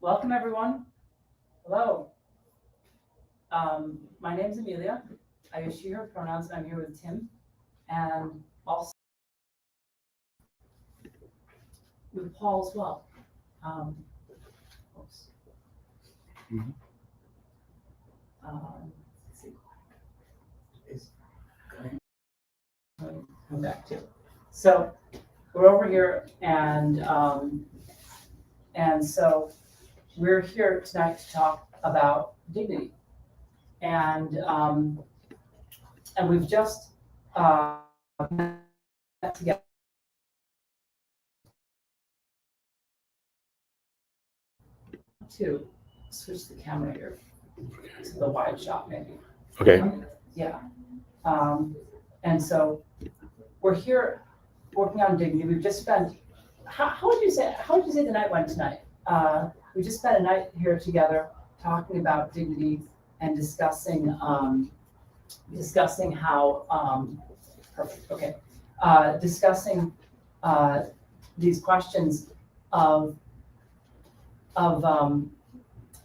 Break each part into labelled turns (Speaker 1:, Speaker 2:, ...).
Speaker 1: Welcome, everyone. Hello. My name's Amelia. I use she, her pronouns, and I'm here with Tim, and also with Paul as well. Oops.
Speaker 2: Mhm.
Speaker 1: Let's see. Come back to. So we're over here, and so we're here tonight to talk about dignity, and we've just met together. To switch the camera here to the wide shot, maybe.
Speaker 2: Okay.
Speaker 1: Yeah. And so we're here working on dignity. We've just spent. How would you say the night went tonight? We just spent a night here together talking about dignity and discussing how perfect. Okay. Discussing these questions of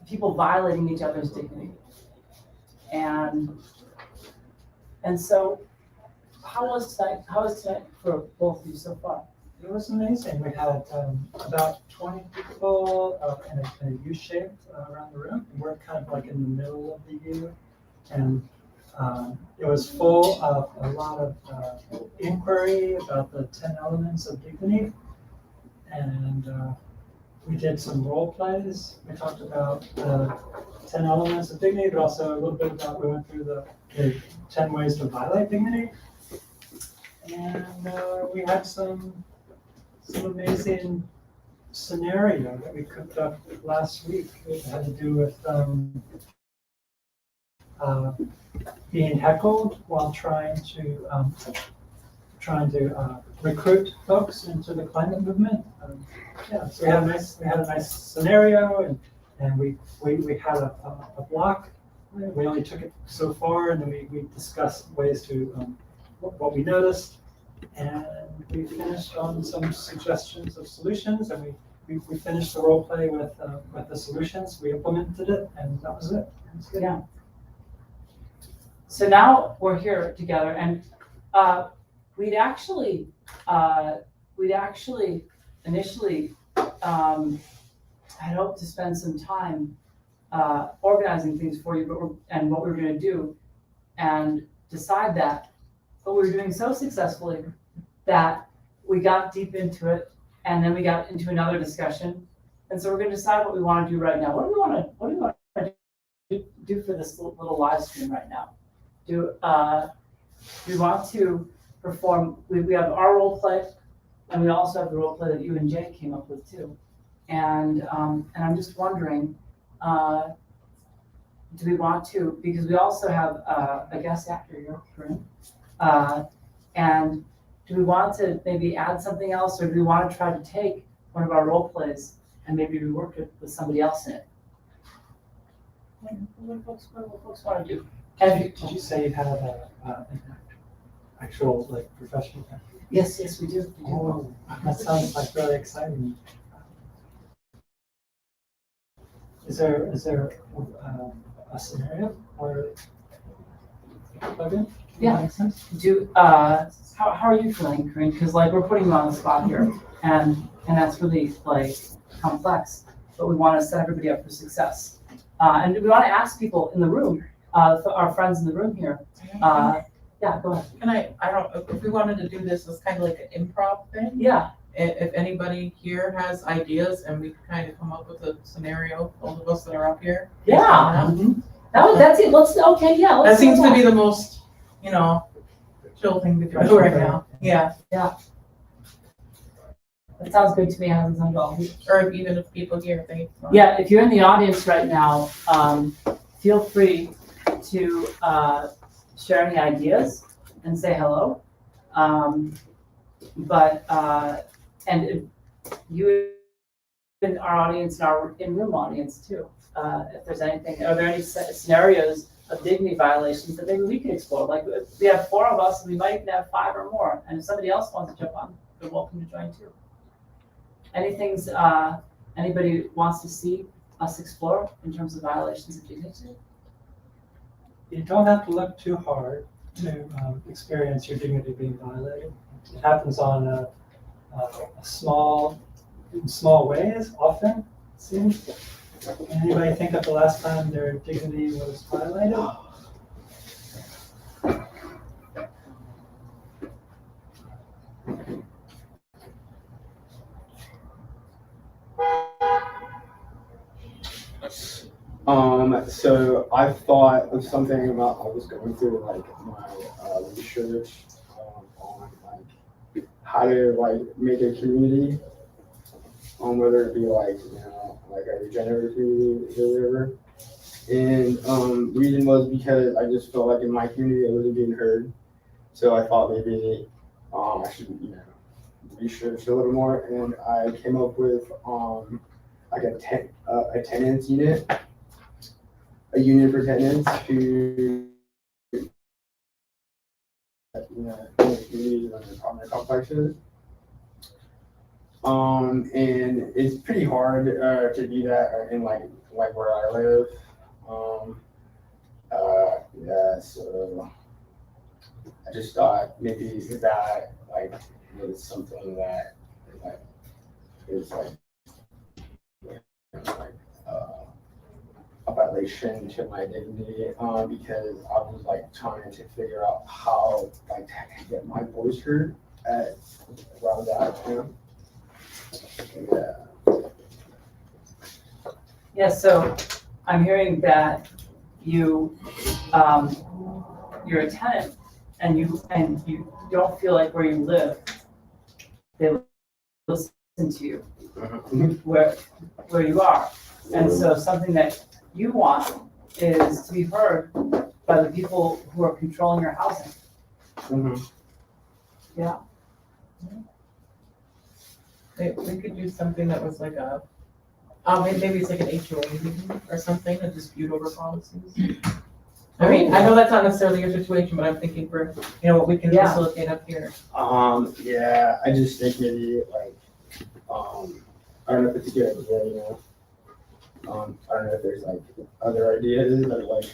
Speaker 1: people violating each other's dignity, and so how was tonight for both of you so far?
Speaker 3: It was amazing. We had about 20 people in a U shape around the room, and we're kind of like in the middle of the U, and it was full of a lot of inquiry about the 10 elements of dignity, and we did some role plays. We talked about the 10 elements of dignity, but also a little bit about, we went through the 10 ways to violate dignity, and we had some amazing scenario that we cooked up last week. It had to do with being heckled while trying to recruit folks into the climate movement. So we had a nice scenario, and we had a block. We only took it so far, and then we discussed ways to what we noticed. And we finished on some suggestions of solutions, and we finished the role play with the solutions. We implemented it, and that was it.
Speaker 1: Yeah. So now we're here together, and we'd actually initially had hoped to spend some time organizing things for you, and what we were going to do, and decide that. But we were doing so successfully that we got deep into it, and then we got into another discussion. And so we're going to decide what we want to do right now. What do we want to do for this little live stream right now? Do we want to perform? We have our role play, and we also have the role play that you and Jay came up with too. And I'm just wondering, do we want to? Because we also have a guest actor here, Corinne. And do we want to maybe add something else, or do we want to try to take one of our role plays and maybe rework it with somebody else in it? What do folks want to do?
Speaker 3: Did you say you had an actual professional actor?
Speaker 1: Yes, we do.
Speaker 3: Oh, that sounds like really exciting. Is there a scenario or plugin?
Speaker 1: Yeah.
Speaker 3: Makes sense.
Speaker 1: How are you feeling, Corinne? Because we're putting you on the spot here, and that's really complex. But we want to set everybody up for success, and we want to ask people in the room, our friends in the room here. Yeah, go ahead.
Speaker 4: Can I don't know, if we wanted to do this as kind of like an improv thing?
Speaker 1: Yeah.
Speaker 4: If anybody here has ideas and we could kind of come up with a scenario, all of us that are up here.
Speaker 1: Yeah.
Speaker 3: Mm-hmm.
Speaker 1: That's it.
Speaker 4: That seems to be the most, chill thing to do right now. Yeah.
Speaker 1: That sounds good to me. Hasn't sounded all.
Speaker 4: Or even if people here think.
Speaker 1: Yeah, if you're in the audience right now, feel free to share any ideas and say hello. And you in our audience and our in-room audience too. If there's anything, are there any scenarios of dignity violations that maybe we could explore? Like if we have 4 of us, we might have 5 or more. And if somebody else wants to jump on, they're welcome to join too. Anything anybody wants to see us explore in terms of violations of dignity?
Speaker 3: You don't have to look too hard to experience your dignity being violated. It happens on a in small ways, often, it seems. Anybody think of the last time their dignity was violated?
Speaker 2: So I thought of something about I was going through like my research on like how to like make a community, whether it be like like a regenerative community or whatever. And reason was because I just felt like in my community I wasn't being heard, so I thought maybe I should research a little more, and I came up with like a tenants unit. A unit for tenants who, in the communities and apartment complexes. And it's pretty hard to do that in like where I live. Yeah, so I just thought maybe that like was something that like is like a violation to my dignity, because I was like trying to figure out how like to get my voice heard at around that. Yeah.
Speaker 1: Yeah, so I'm hearing that you, you're a tenant and you don't feel like where you live, they listen to you where you are. And so something that you want is to be heard by the people who are controlling your housing.
Speaker 2: Mm-hmm.
Speaker 1: Yeah.
Speaker 4: We could do something that was like maybe it's like an HOA meeting or something, a dispute over policies. I mean, I know that's not necessarily your situation, but I'm thinking for, what we can facilitate up here.
Speaker 2: Yeah, I just think maybe like, I don't know if it's a good idea, I don't know if there's like other ideas that are like,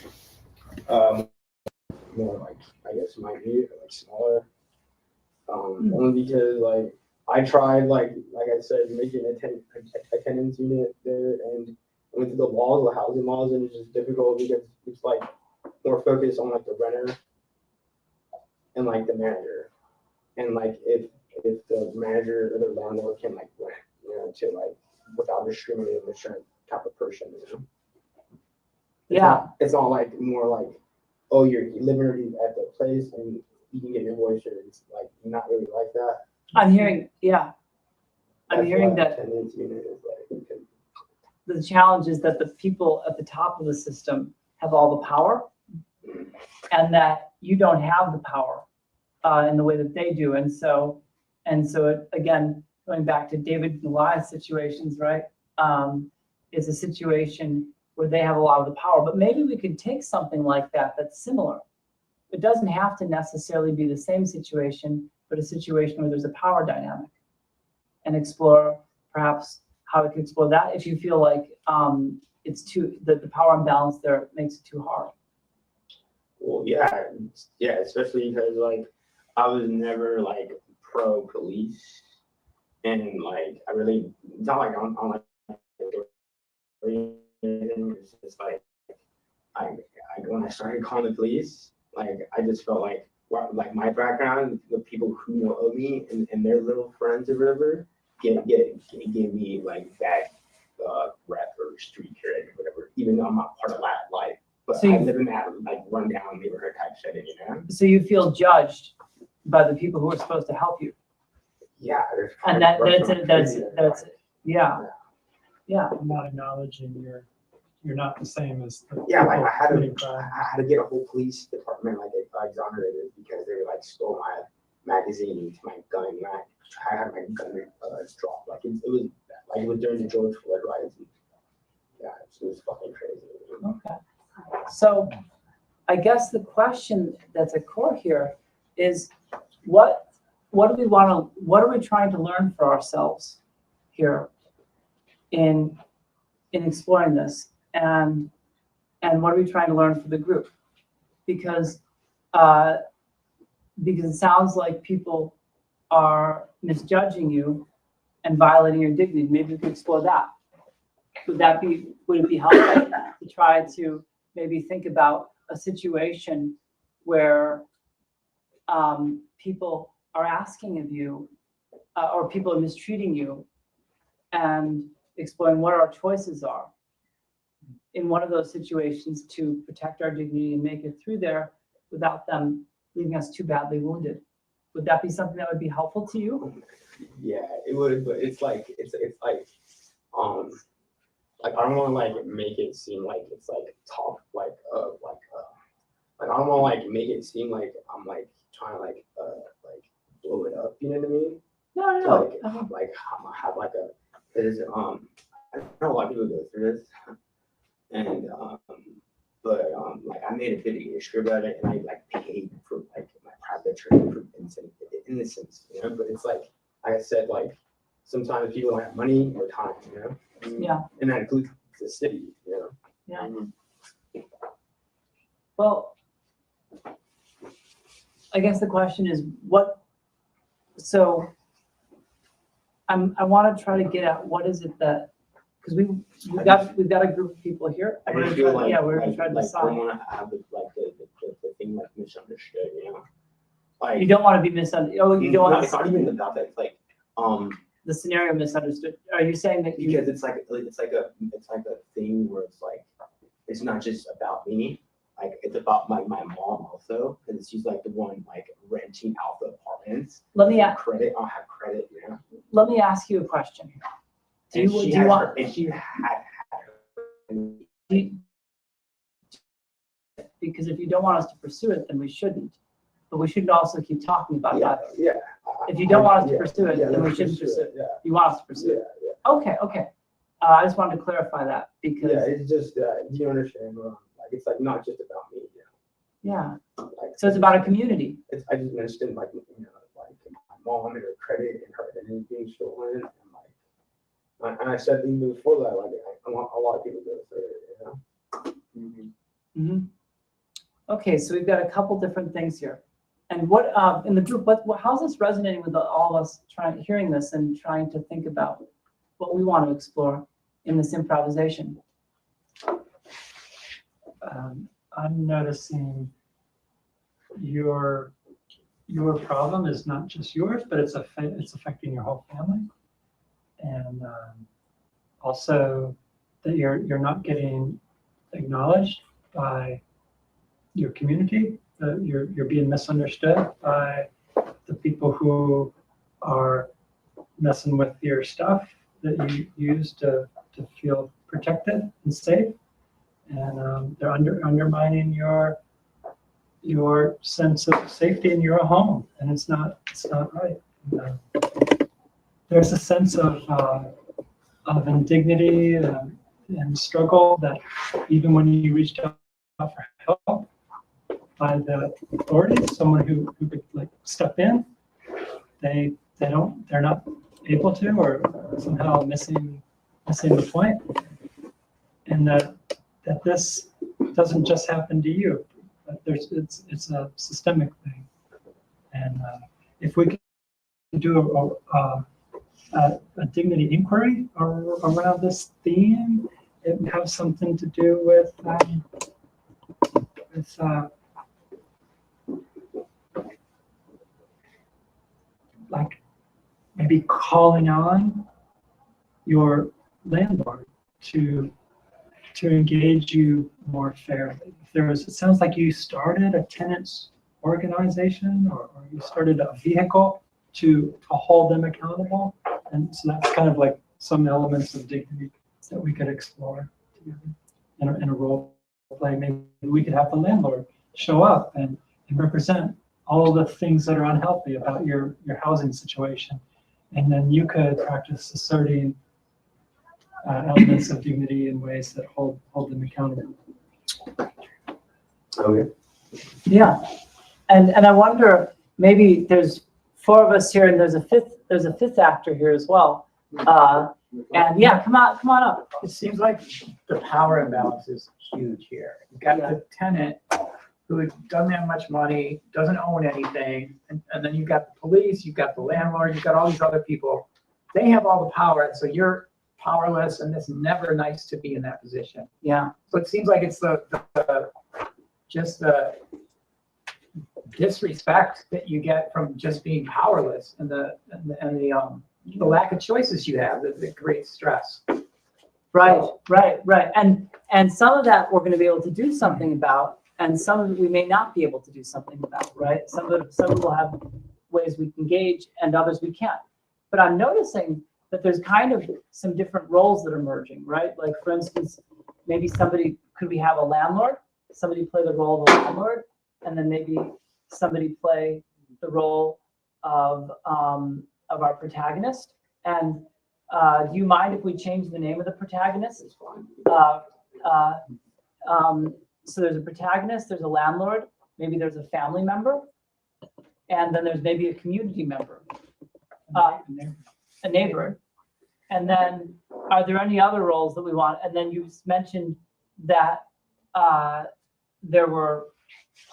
Speaker 2: more like, I guess minute or like smaller. Only because like, I tried like I said, making a tenants unit there, and I went through the laws, the housing laws, and it's just difficult because it's like more focused on like the renter and like the manager, and like if the manager or the landlord can like rent, to like without discriminating a certain type of person, It's not like more like, oh, you're living at the place and you can get your voice heard. It's like not really like that.
Speaker 1: I'm hearing, I'm
Speaker 2: That's
Speaker 1: hearing
Speaker 2: why
Speaker 1: that
Speaker 2: tenants unit is like,
Speaker 1: the challenge is that the people at the top of the system have all the power and that you don't have the power in the way that they do. And so it, again, going back to David and Goliath situations, right? Is a situation where they have a lot of the power, but maybe we could take something like that that's similar. It doesn't have to necessarily be the same situation, but a situation where there's a power dynamic, and explore perhaps how we could explore that if you feel like it's the power imbalance there makes it too hard.
Speaker 2: well, yeah, especially because like I was never like pro police, and like I really it's not like I'm like it's just like I when I started calling the police, like I just felt like my background, the people who know me and their little friends or whatever, give me like that rep or street cred or whatever, even though I'm not part of that life. But
Speaker 1: So
Speaker 2: I live in that like rundown neighborhood type setting,
Speaker 1: So you feel judged by the people who are supposed to help you.
Speaker 2: Yeah,
Speaker 1: And that's
Speaker 3: I'm not acknowledging you're not the same as the
Speaker 2: yeah, like
Speaker 3: people
Speaker 2: I had
Speaker 3: committing
Speaker 2: to
Speaker 3: crime.
Speaker 2: get a whole police department like exonerated because they like stole my magazine, my gun, I had my gun dropped. Like it was during the George Floyd riots. Yeah, it was fucking crazy.
Speaker 1: Okay. So I guess the question that's at core here is what are we trying to learn for ourselves here in in exploring this, and what are we trying to learn for the group? Because it sounds like people are misjudging you and violating your dignity. Maybe we could explore that. Would it be helpful to try to maybe think about a situation where people are asking of you, or people are mistreating you, and exploring what our choices are in one of those situations to protect our dignity and make it through there without them leaving us too badly wounded? Would that be something that would be helpful to you?
Speaker 2: Yeah, it would, but it's like like I don't want to like make it seem like it's like talk like I don't want to like make it seem like I'm like trying to like blow it up. You know what I mean?
Speaker 1: No,
Speaker 2: To,
Speaker 1: no.
Speaker 2: like have like a because I know a lot of people go through this, and but like I made a video issue about it, and I like paid for like my private training for innocence, you know. But it's like I said, like sometimes people don't have money or time, you know.
Speaker 1: Yeah.
Speaker 2: And that includes the city, you know.
Speaker 1: Yeah. Well, I guess the question is what, so I want to try to get at what is it that, because we've got a group of people here.
Speaker 2: I
Speaker 1: We're
Speaker 2: just
Speaker 1: gonna
Speaker 2: feel
Speaker 1: try,
Speaker 2: like
Speaker 1: we're gonna try to
Speaker 2: I
Speaker 1: decide.
Speaker 2: don't want to have the thing like misunderstood, you know. Like
Speaker 1: You don't want to be misunderstood. Oh, you don't want
Speaker 2: it's not even about that. It's like
Speaker 1: the scenario misunderstood. Are you saying that you?
Speaker 2: because it's like a thing where it's like it's not just about me. Like it's about my mom also, because she's like the one like renting out the apartments.
Speaker 1: Let me
Speaker 2: I'll have credit, you know.
Speaker 1: let me ask you a question. Do you want?
Speaker 2: And she had
Speaker 1: Because if you don't want us to pursue it, then we shouldn't. But we shouldn't also keep talking about that.
Speaker 2: Yeah.
Speaker 1: If you don't want us to pursue it,
Speaker 2: yeah,
Speaker 1: then we
Speaker 2: let's
Speaker 1: shouldn't pursue it.
Speaker 2: Yeah.
Speaker 1: You want us to pursue it.
Speaker 2: Yeah.
Speaker 1: Okay. I just wanted to clarify that because.
Speaker 2: Yeah, it's just you understand. Like it's like not just about me. You know?
Speaker 1: Yeah.
Speaker 2: Like,
Speaker 1: So it's about a community.
Speaker 2: I just mentioned like like my mom and her credit and her identity being stolen, and like and I said even before that, like I want a lot of people to go through it, you know.
Speaker 1: Mm-hmm. Okay, so we've got a couple different things here. And what in the group, how's this resonating with all of us hearing this and trying to think about what we want to explore in this improvisation?
Speaker 3: I'm noticing your problem is not just yours, but it's affecting your whole family, and also that you're not getting acknowledged by your community. You're being misunderstood by the people who are messing with your stuff that you use to feel protected and safe, and they're undermining your sense of safety in your home, and it's not right. There's a sense of indignity and struggle that even when you reached out for help by the authorities, someone who could like step in, they're not able to, or somehow missing the point, and that this doesn't just happen to you, but it's a systemic thing, and if we can do a dignity inquiry around this theme, it would have something to do with like maybe calling on your landlord to engage you more fairly. It sounds like you started a tenants organization, or you started a vehicle to hold them accountable, and so that's kind of like some elements of dignity that we could explore together in a role play. Maybe we could have the landlord show up and represent all the things that are unhealthy about your housing situation, and then you could practice asserting elements of dignity in ways that hold them accountable.
Speaker 2: Okay.
Speaker 1: Yeah, and I wonder, maybe there's 4 of us here, and there's a fifth actor here as well. And yeah, come on up.
Speaker 5: It seems like the power imbalance is huge here. You've got the tenant who doesn't have much money, doesn't own anything, and then you've got the police, you've got the landlord, you've got all these other people. They have all the power, and so you're powerless, and it's never nice to be in that position.
Speaker 1: Yeah,
Speaker 5: So it seems like it's just the disrespect that you get from just being powerless, and the lack of choices you have that creates stress.
Speaker 1: right. And some of that we're gonna be able to do something about, and some of it we may not be able to do something about, right? Some of it will have ways we can gauge and others we can't. But I'm noticing that there's kind of some different roles that are merging, right? Like for instance, maybe could we have a landlord? Somebody play the role of a landlord, and then maybe somebody play the role of our protagonist. And do you mind if we change the name of the protagonist? So there's a protagonist, there's a landlord, maybe there's a family member, and then there's maybe a community member, a neighbor. And then are there any other roles that we want? And then you mentioned that there were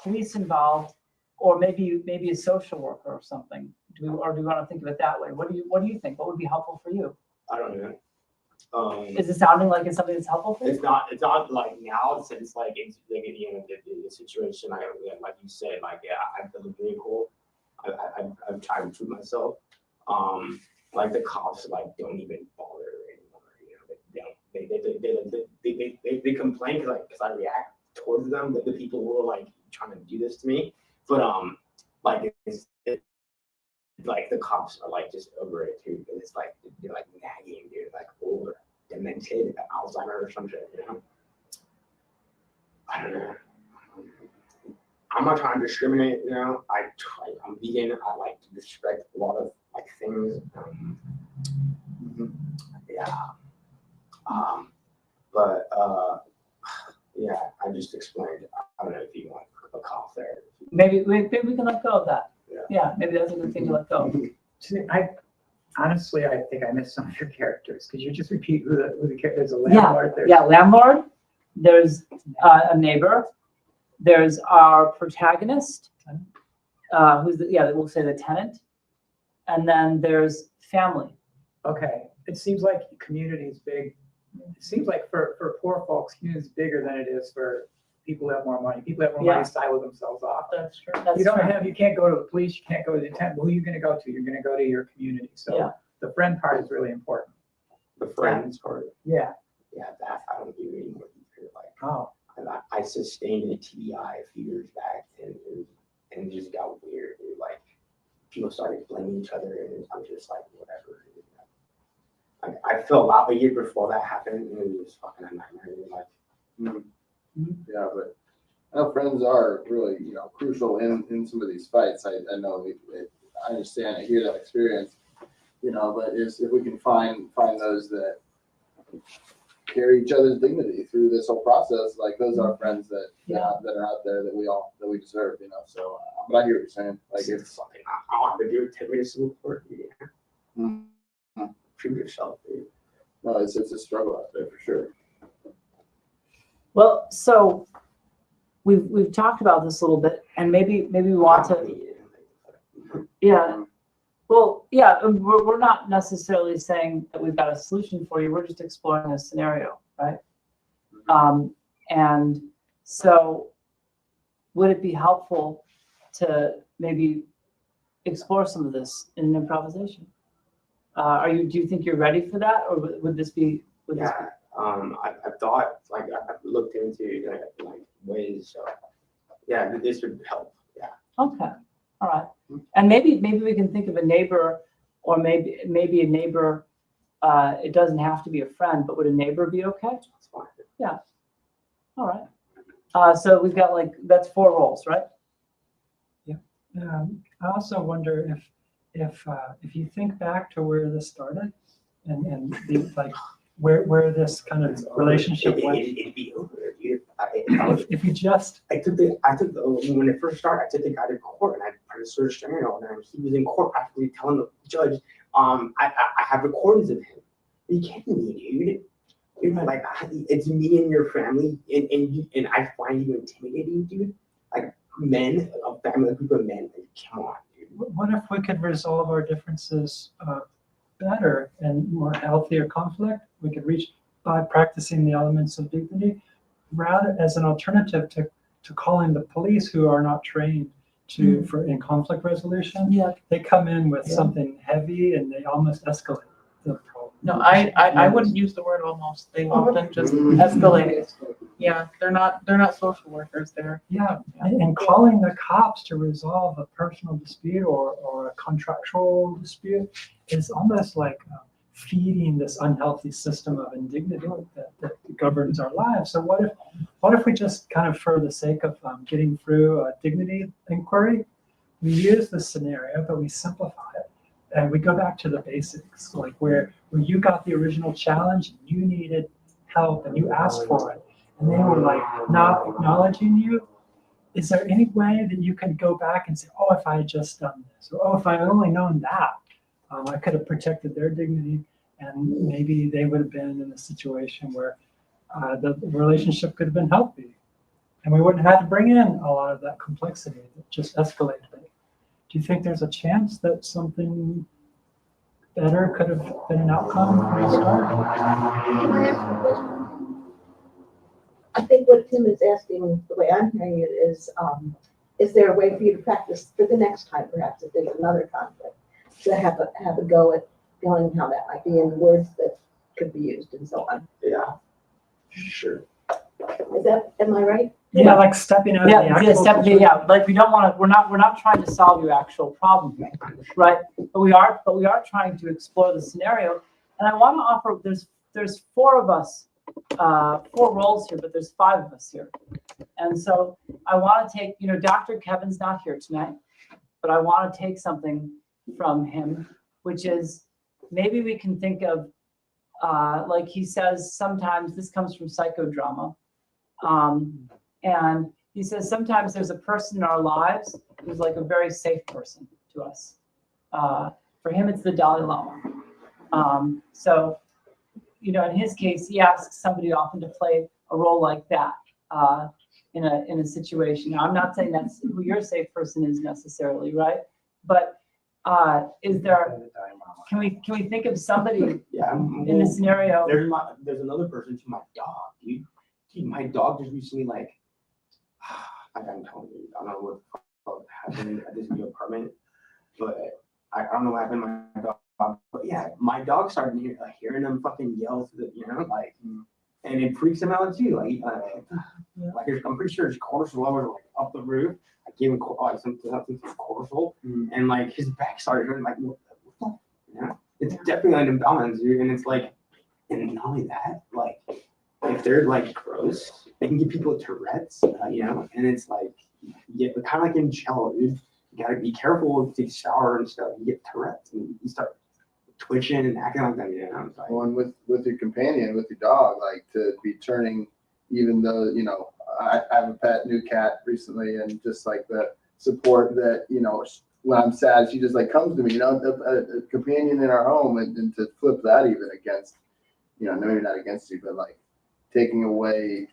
Speaker 1: police involved, or maybe a social worker or something. Do we want to think of it that way? What do you think? What would be helpful for you?
Speaker 2: I don't know.
Speaker 1: Is it sounding like it's something that's helpful for you?
Speaker 2: It's not like now, since like it's like the situation I have, like you said, like I feel very cool. I've tried to prove myself. Like the cops like don't even bother anymore. They complain because I react towards them. The people who are like trying to do this to me, but like like the cops are like just over it too. It's like they're like nagging, dude, like old, demented, Alzheimer or some shit, you know? I don't know. I'm not trying to discriminate, you know. I'm vegan. I like to respect a lot of like things. But yeah, I just explained. I don't know if you want a cough there.
Speaker 1: Maybe we can let go of that. Yeah, maybe that's a good thing to let go.
Speaker 5: Honestly, I think I missed some of your characters. Could you just repeat who the character? There's a landlord.
Speaker 1: Yeah, landlord. There's a neighbor. There's our protagonist, we'll say the tenant, and then there's family.
Speaker 5: Okay, it seems like community is big. It seems like for poor folks, community is bigger than it is for people who have more money. People who have more money silo themselves off.
Speaker 1: That's true.
Speaker 5: You can't go to the police, you can't go to the tenant. Who are you going to go to? You're going to go to your community. So the friend part is really important.
Speaker 2: The friends part.
Speaker 5: Yeah.
Speaker 2: Yeah, that I don't do anymore. Like,
Speaker 5: oh.
Speaker 2: I sustained a TBI a few years back, and it just got weird. Dude. Like people started blaming each other, and I'm just like, whatever. Like, I felt out a year before that happened, and it was fucking a nightmare. Like,
Speaker 6: yeah, but I know friends are really, crucial in some of these fights. I know I understand. I hear that experience, but if we can find those that carry each other's dignity through this whole process, like those are friends that are out there that we deserve, So, but I hear what you're saying. Like
Speaker 2: it's something I want to do 10 minutes of work. Prove yourself, dude.
Speaker 6: No, it's a struggle out there for sure.
Speaker 1: Well, so we've talked about this a little bit, and maybe we want to. Yeah. Well, yeah, we're not necessarily saying that we've got a solution for you. We're just exploring a scenario, right? And so would it be helpful to maybe explore some of this in an improvisation? Do you think you're ready for that, or would this be?
Speaker 2: I've thought, like, I've looked into like ways. Yeah, this would help. Yeah.
Speaker 1: Okay. All right. And maybe we can think of a neighbor, or maybe a neighbor. It doesn't have to be a friend, but would a neighbor be okay?
Speaker 2: That's fine.
Speaker 1: Yeah. All right. So we've got that's 4 roles, right?
Speaker 3: Yeah. I also wonder if you think back to where this started, and where this kind of relationship went.
Speaker 2: It'd be over, dude.
Speaker 3: If you just.
Speaker 2: When it first started, I took the guy to court, and I put a search restraining order, and he was in court practically telling the judge, I have recordings of him. Are you kidding me, dude? You're like, it's me and your family, and I find you intimidating, dude. Like men, a family, a group of men. Like, come on, dude.
Speaker 3: What if we could resolve our differences better and more healthier conflict? We could reach by practicing the elements of dignity, rather as an alternative to calling the police, who are not trained for in conflict resolution.
Speaker 4: Yeah.
Speaker 3: They come in with something heavy and they almost escalate the problem.
Speaker 4: No, I wouldn't use the word almost. They often just escalate. Yeah, they're not social workers. They're
Speaker 3: Yeah, and calling the cops to resolve a personal dispute or a contractual dispute is almost like feeding this unhealthy system of indignity that governs our lives. So what if we just kind of, for the sake of getting through a dignity inquiry, we use the scenario, but we simplify it. And we go back to the basics, like where you got the original challenge, you needed help and you asked for it. And they were like not acknowledging you. Is there any way that you could go back and say, oh, if I had just done this, or oh, if I had only known that, I could have protected their dignity, and maybe they would have been in a situation where the relationship could have been healthy, and we wouldn't have had to bring in a lot of that complexity that just escalated it. Do you think there's a chance that something better could have been an outcome from the start?
Speaker 7: Can I ask a question? I think what Tim is asking, the way I'm hearing it, is there a way for you to practice for the next time, perhaps, if there's another conflict, to have a go at feeling how that might be in words that could be used and so on?
Speaker 2: Yeah, sure.
Speaker 7: Am I right?
Speaker 3: Yeah, like stepping out of the actual
Speaker 1: Yeah, like we don't want to. We're not trying to solve your actual problem, right? But we are trying to explore the scenario. And I want to offer. There's four of us, four roles here, but there's five of us here. And so I want to take. Dr. Kevin's not here tonight, but I want to take something from him, which is maybe we can think of, like he says, sometimes this comes from psychodrama. And he says sometimes there's a person in our lives who's like a very safe person to us. For him, it's the Dalai Lama. So, in his case, he asks somebody often to play a role like that in a situation. Now, I'm not saying that's who your safe person is necessarily, right? But is there? Can we think of somebody in the scenario?
Speaker 2: There's another person to my dog, dude. My dog just recently, like I'm telling you, I don't know what the fuck happened at this new apartment, but I don't know what happened to my dog. But yeah, my dog started hearing them fucking yell through and it freaks him out too. Like I'm pretty sure his cortisol levels were like up the roof. I gave him something cortisol, and like his back started hurting. Like what the fuck? It's definitely an imbalance, dude. And it's like, and not only that, like, if they're like gross, they can give people Tourette's, and it's like, kind of like in cello, dude. You gotta be careful if you shower and stuff. You get Tourette's and you start twitching and acting like that. It's like,
Speaker 6: Well, and with your companion, with your dog, like to be turning, even though I have a new cat recently, and just like the support that when I'm sad, she just like comes to me, a companion in our home, and to flip that even against, maybe not against you, but like taking away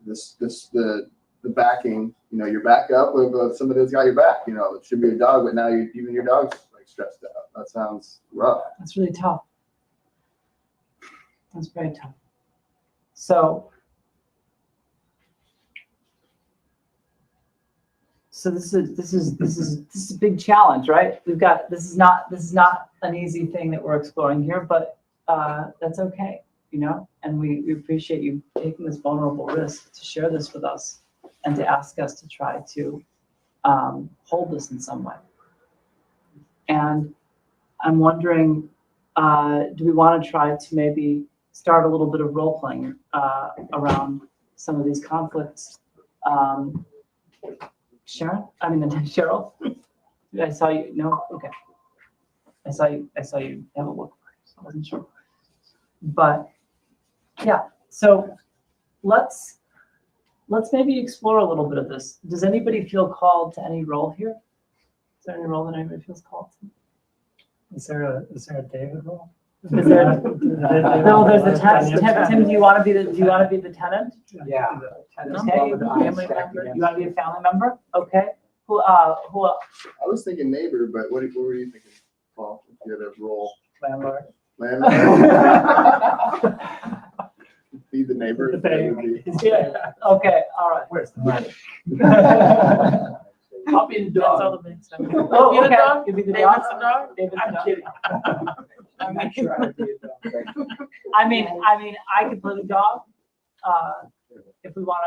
Speaker 6: the backing, your backup with somebody that's got your back. It should be a dog, but now even your dog's like stressed out. That sounds rough.
Speaker 1: That's really tough. That's very tough. So this is a big challenge, right? This is not an easy thing that we're exploring here, but that's okay, and we appreciate you taking this vulnerable risk to share this with us and to ask us to try to hold this in some way. And I'm wondering, do we want to try to maybe start a little bit of role playing around some of these conflicts? Cheryl? I saw you. No, okay. I saw you have a look. So I wasn't sure. But yeah, so let's maybe explore a little bit of this. Does anybody feel called to any role here? Is there any role that anybody feels called to?
Speaker 3: Is there a David role?
Speaker 1: Is there- No, there's a
Speaker 3: tenant.
Speaker 1: tenant. Tim, do you want to be the tenant?
Speaker 5: Yeah.
Speaker 1: Okay,
Speaker 5: You
Speaker 1: you want to be a family member? Okay. Who,
Speaker 6: I was thinking neighbor, but what were you thinking, Paul? If you had a role,
Speaker 5: Landlord.
Speaker 6: landlord? Be the neighbor.
Speaker 3: The
Speaker 6: that would be-
Speaker 1: Yeah, okay, all right.
Speaker 5: Where's the money?
Speaker 1: I'll be the
Speaker 4: That's all
Speaker 1: dog.
Speaker 4: the big stuff.
Speaker 1: Oh,
Speaker 4: You the
Speaker 1: okay.
Speaker 4: dog?
Speaker 1: You'll be the
Speaker 4: David's
Speaker 1: dog?
Speaker 4: the dog?
Speaker 1: David's the
Speaker 5: I'm
Speaker 1: dog.
Speaker 5: kidding.
Speaker 4: I
Speaker 5: I'm
Speaker 4: mean,
Speaker 5: not sure I'd be a dog.
Speaker 1: I mean, I could play the dog. If we want,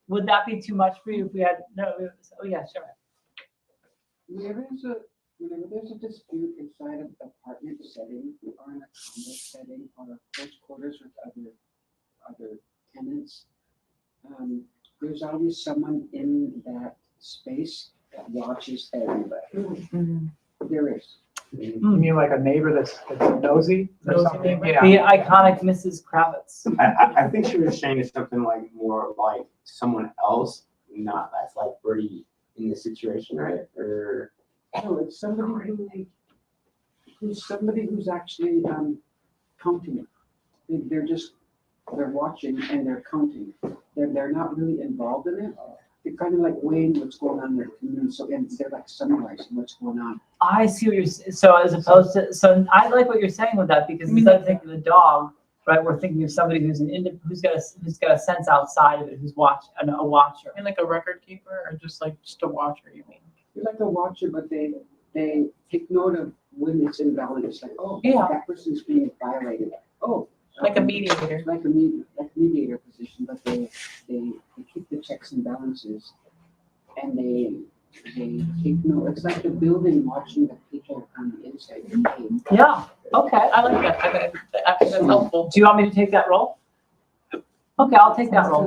Speaker 1: would that be too much for you if we had, no, oh yeah, sure.
Speaker 8: Whenever there's a dispute inside of the apartment setting, or in a condo setting, or a close quarters with other tenants, there's always someone in that space that watches everybody. There is.
Speaker 5: You mean like a neighbor that's nosy or
Speaker 4: Nosy
Speaker 5: something?
Speaker 4: neighbor?
Speaker 5: Yeah.
Speaker 1: The iconic Mrs. Kravitz.
Speaker 2: I think she was saying something like more like someone else, not that's like already in the situation, right? Or
Speaker 8: No, it's somebody who's actually counting. They're watching and they're counting. They're not really involved in it. They're kind of like weighing what's going on in their community, and they're like summarizing what's going on.
Speaker 1: I see what you're, so as opposed to, so I like what you're saying with that, because instead of thinking of the dog, right, we're thinking of somebody who's who's got a sense outside of it, who's a watcher.
Speaker 4: And like a record keeper or just a watcher, you mean?
Speaker 8: They're like a watcher, but they take note of when it's invalid. It's like, oh,
Speaker 1: Yeah.
Speaker 8: that person's being violated. Oh.
Speaker 4: Like a mediator.
Speaker 8: Like a mediator position, but they keep the checks and balances, and they take note. It's like the building watching the people on the inside.
Speaker 1: Yeah, okay.
Speaker 4: I like that. I think that's helpful.
Speaker 1: Do you want me to take that role? Okay, I'll take that role.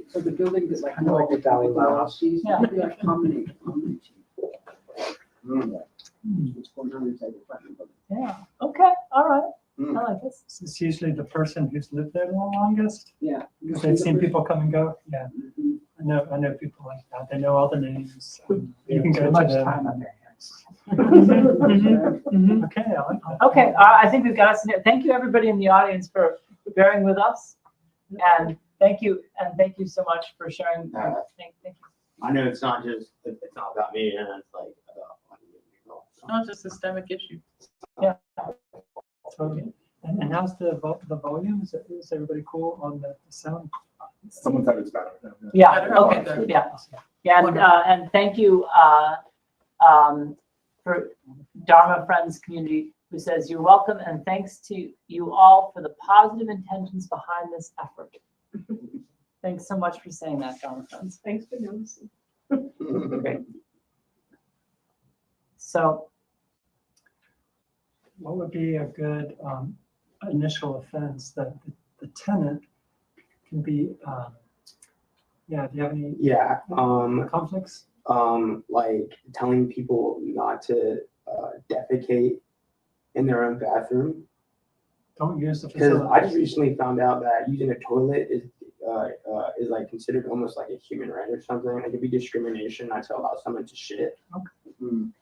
Speaker 8: So the building is like,
Speaker 5: Kind of like the Dalai Lama.
Speaker 1: Yeah.
Speaker 8: Maybe like combination. What's going on inside the apartment building.
Speaker 1: Yeah, okay, all right. I like this.
Speaker 3: It's usually the person who's lived there the longest,
Speaker 8: Yeah.
Speaker 3: because they've seen people come and go. Yeah,
Speaker 8: Mhm.
Speaker 3: I know people like that. They know all the names. You can
Speaker 5: Too
Speaker 3: go to
Speaker 5: much
Speaker 3: them.
Speaker 5: time on their hands.
Speaker 1: Mhm.
Speaker 3: Okay, I like that.
Speaker 1: Okay, I think we've got us in there. Thank you, everybody in the audience, for bearing with us. And thank you so much for sharing. Thank you.
Speaker 2: I know it's not about me, and it's like about people.
Speaker 4: It's not just a systemic issue.
Speaker 3: Totally. And how's the volume? Is everybody cool on the sound?
Speaker 6: Someone said it's better.
Speaker 1: Yeah,
Speaker 4: Okay,
Speaker 1: okay,
Speaker 4: good.
Speaker 1: yeah. Yeah, and thank you for Dharma Friends community, who says, "You're welcome, and thanks to you all for the positive intentions behind this effort." Thanks so much for saying that, Dharma Friends.
Speaker 7: Thanks for noticing.
Speaker 1: Great. So,
Speaker 3: What would be a good initial offense that the tenant can be, yeah, do you have any
Speaker 2: Yeah,
Speaker 3: conflicts?
Speaker 2: like telling people not to defecate in their own bathroom.
Speaker 3: Don't use the
Speaker 2: Because
Speaker 3: facility.
Speaker 2: I just recently found out that using a toilet is like considered almost like a human right or something. Like it'd be discrimination not to allow someone to shit.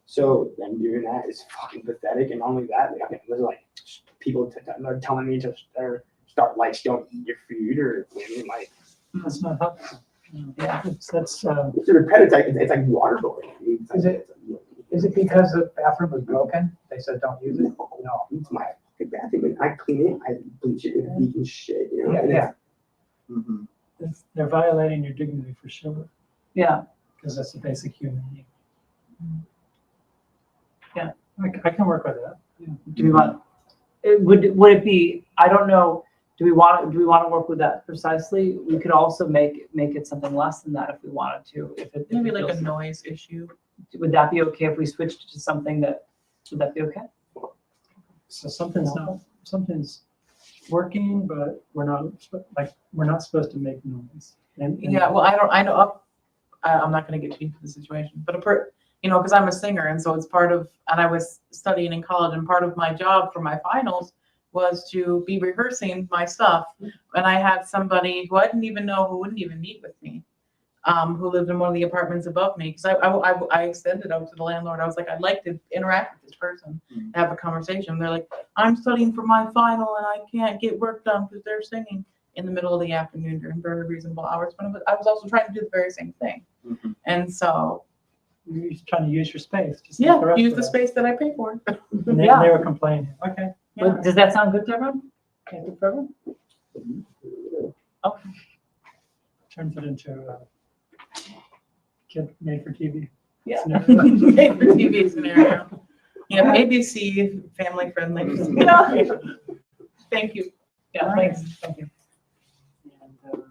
Speaker 2: So them doing that is fucking pathetic. And not only that, like, I mean, there's like people telling me to start like don't eat your food or I mean, like
Speaker 3: That's not helpful.
Speaker 1: yeah.
Speaker 3: That's
Speaker 2: it's repetitive. It's like waterboarding.
Speaker 5: Is it because the bathroom was broken? They said don't use it? No.
Speaker 2: It's my fucking bathroom and I clean it. I bleach it with vegan shit. You know.
Speaker 5: Yeah,
Speaker 2: And
Speaker 5: yeah.
Speaker 3: they're violating your dignity for sure,
Speaker 1: Yeah,
Speaker 3: because that's a basic human need. Yeah, I can work with that.
Speaker 1: do we want, would it be, I don't know, do we want to work with that precisely? We could also make it something less than that if we wanted to. If it
Speaker 4: Maybe like a
Speaker 1: feels-
Speaker 4: noise issue.
Speaker 1: Would that be okay if we switched to something would that be okay?
Speaker 3: So something's working, but we're not supposed to make noise. And
Speaker 4: Yeah, well, I know, I'm not gonna get too into the situation, but because I'm a singer, and so it's and I was studying in college, and part of my job for my finals was to be rehearsing my stuff. And I had somebody who I didn't even know, who wouldn't even meet with me, who lived in one of the apartments above me, because I extended out to the landlord. I was like, I'd like to interact with this person, have a conversation. They're like, I'm studying for my final and I can't get work done because they're singing in the middle of the afternoon during very reasonable hours. But I was also trying to do the very same thing.
Speaker 6: Mhm.
Speaker 4: And so,
Speaker 3: You're just trying to use your space, just like
Speaker 4: yeah,
Speaker 3: the rest
Speaker 4: use
Speaker 3: of
Speaker 4: the
Speaker 3: us.
Speaker 4: space that I pay for.
Speaker 3: And they,
Speaker 1: Yeah.
Speaker 3: they were complaining. Okay.
Speaker 4: Yeah.
Speaker 1: But does that sound good to everyone? Okay, good for everyone? Okay.
Speaker 3: Turns it into a kid made for TV.
Speaker 1: Yeah.
Speaker 3: scenario.
Speaker 4: Made for TV scenario. Yeah, ABC, family friendly.
Speaker 1: Yeah.
Speaker 4: Thank you.
Speaker 3: Yeah, thanks. Thank you. And,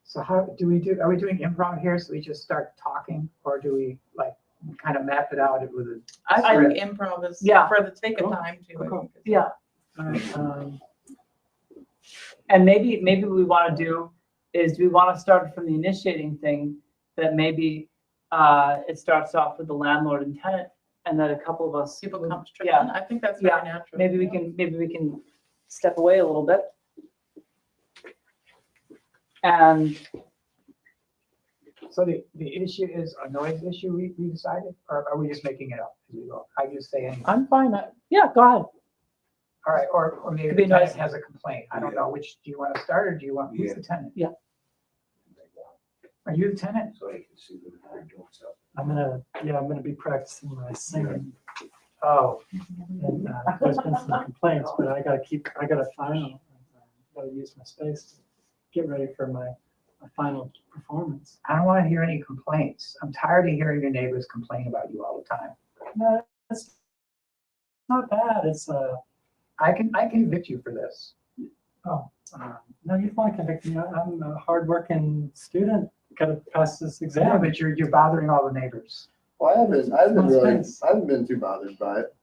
Speaker 3: so how do we do, are we doing improv here? So we just start talking, or do we like kind of map it out with a?
Speaker 4: I think improv is
Speaker 1: Yeah.
Speaker 4: for the sake of
Speaker 3: Cool.
Speaker 4: time too. I
Speaker 3: Cool.
Speaker 4: think.
Speaker 1: Yeah.
Speaker 3: All right,
Speaker 1: And maybe what we want to do is we want to start from the initiating thing, that maybe it starts off with the landlord and tenant, and that a couple of us,
Speaker 4: People come to
Speaker 1: Yeah.
Speaker 4: I think that's
Speaker 1: Yeah.
Speaker 4: very natural.
Speaker 1: maybe we can step away a little bit. And
Speaker 5: So the issue is a noise issue we decided, or are we just making it up as we go? I just say anything.
Speaker 4: I'm fine.
Speaker 1: yeah, go ahead.
Speaker 5: All right, or maybe
Speaker 1: Could
Speaker 5: the
Speaker 1: be
Speaker 5: tenant
Speaker 1: nice.
Speaker 5: has a complaint. I don't know which, do you want to start or do you want, who's the tenant?
Speaker 1: Yeah.
Speaker 5: Are you the tenant?
Speaker 2: So you can see that they're doing stuff.
Speaker 3: I'm gonna be practicing my singing.
Speaker 5: Oh,
Speaker 3: And there's been some complaints, but I got a final. Gotta use my space to get ready for my final performance.
Speaker 5: I don't want to hear any complaints. I'm tired of hearing your neighbors complain about you all the time.
Speaker 3: No, it's not bad. It's
Speaker 5: I can evict you for this.
Speaker 3: no, you want to convict me. I'm a hardworking student. Got to pass this
Speaker 5: Yeah,
Speaker 3: exam.
Speaker 5: but you're bothering all the neighbors.
Speaker 6: Well, I
Speaker 3: Nice.
Speaker 6: haven't been too bothered by it.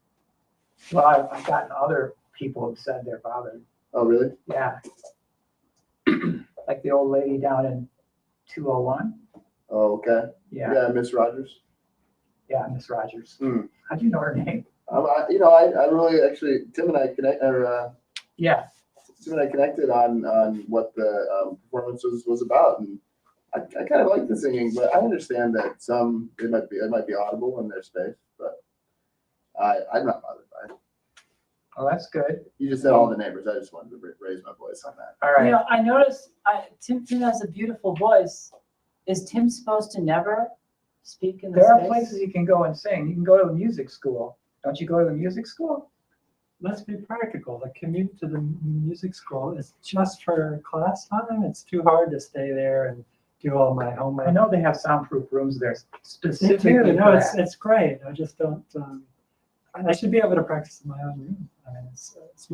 Speaker 5: Well, I've gotten other people who've said they're bothered.
Speaker 6: Oh, really?
Speaker 5: Yeah. Like the old lady down in 201.
Speaker 6: Oh, okay.
Speaker 5: Yeah,
Speaker 6: Yeah, Miss Rogers.
Speaker 5: yeah, Miss Rogers.
Speaker 6: Hmm.
Speaker 5: How'd you know her name?
Speaker 6: I really actually, Tim and I
Speaker 5: Yeah,
Speaker 6: connected on what the performance was about, and I kind of like the singing, but I understand that it might be audible in their space, but I'm not bothered by it.
Speaker 5: well, that's good.
Speaker 6: You just said all the neighbors. I just wanted to raise my voice on that.
Speaker 5: All right.
Speaker 1: You know, I noticed Tim has a beautiful voice. Is Tim supposed to never speak in the
Speaker 5: There are
Speaker 1: space?
Speaker 5: places you can go and sing. You can go to the music school. Don't you go to the music school?
Speaker 3: Let's be practical. The commute to the music school is just for class time. It's too hard to stay there and do all my homework.
Speaker 5: I know they have soundproof rooms there
Speaker 3: Me
Speaker 5: specifically
Speaker 3: too.
Speaker 5: for
Speaker 3: No,
Speaker 5: that.
Speaker 3: it's great. I just don't. I should be able to practice in my own room. I mean, it's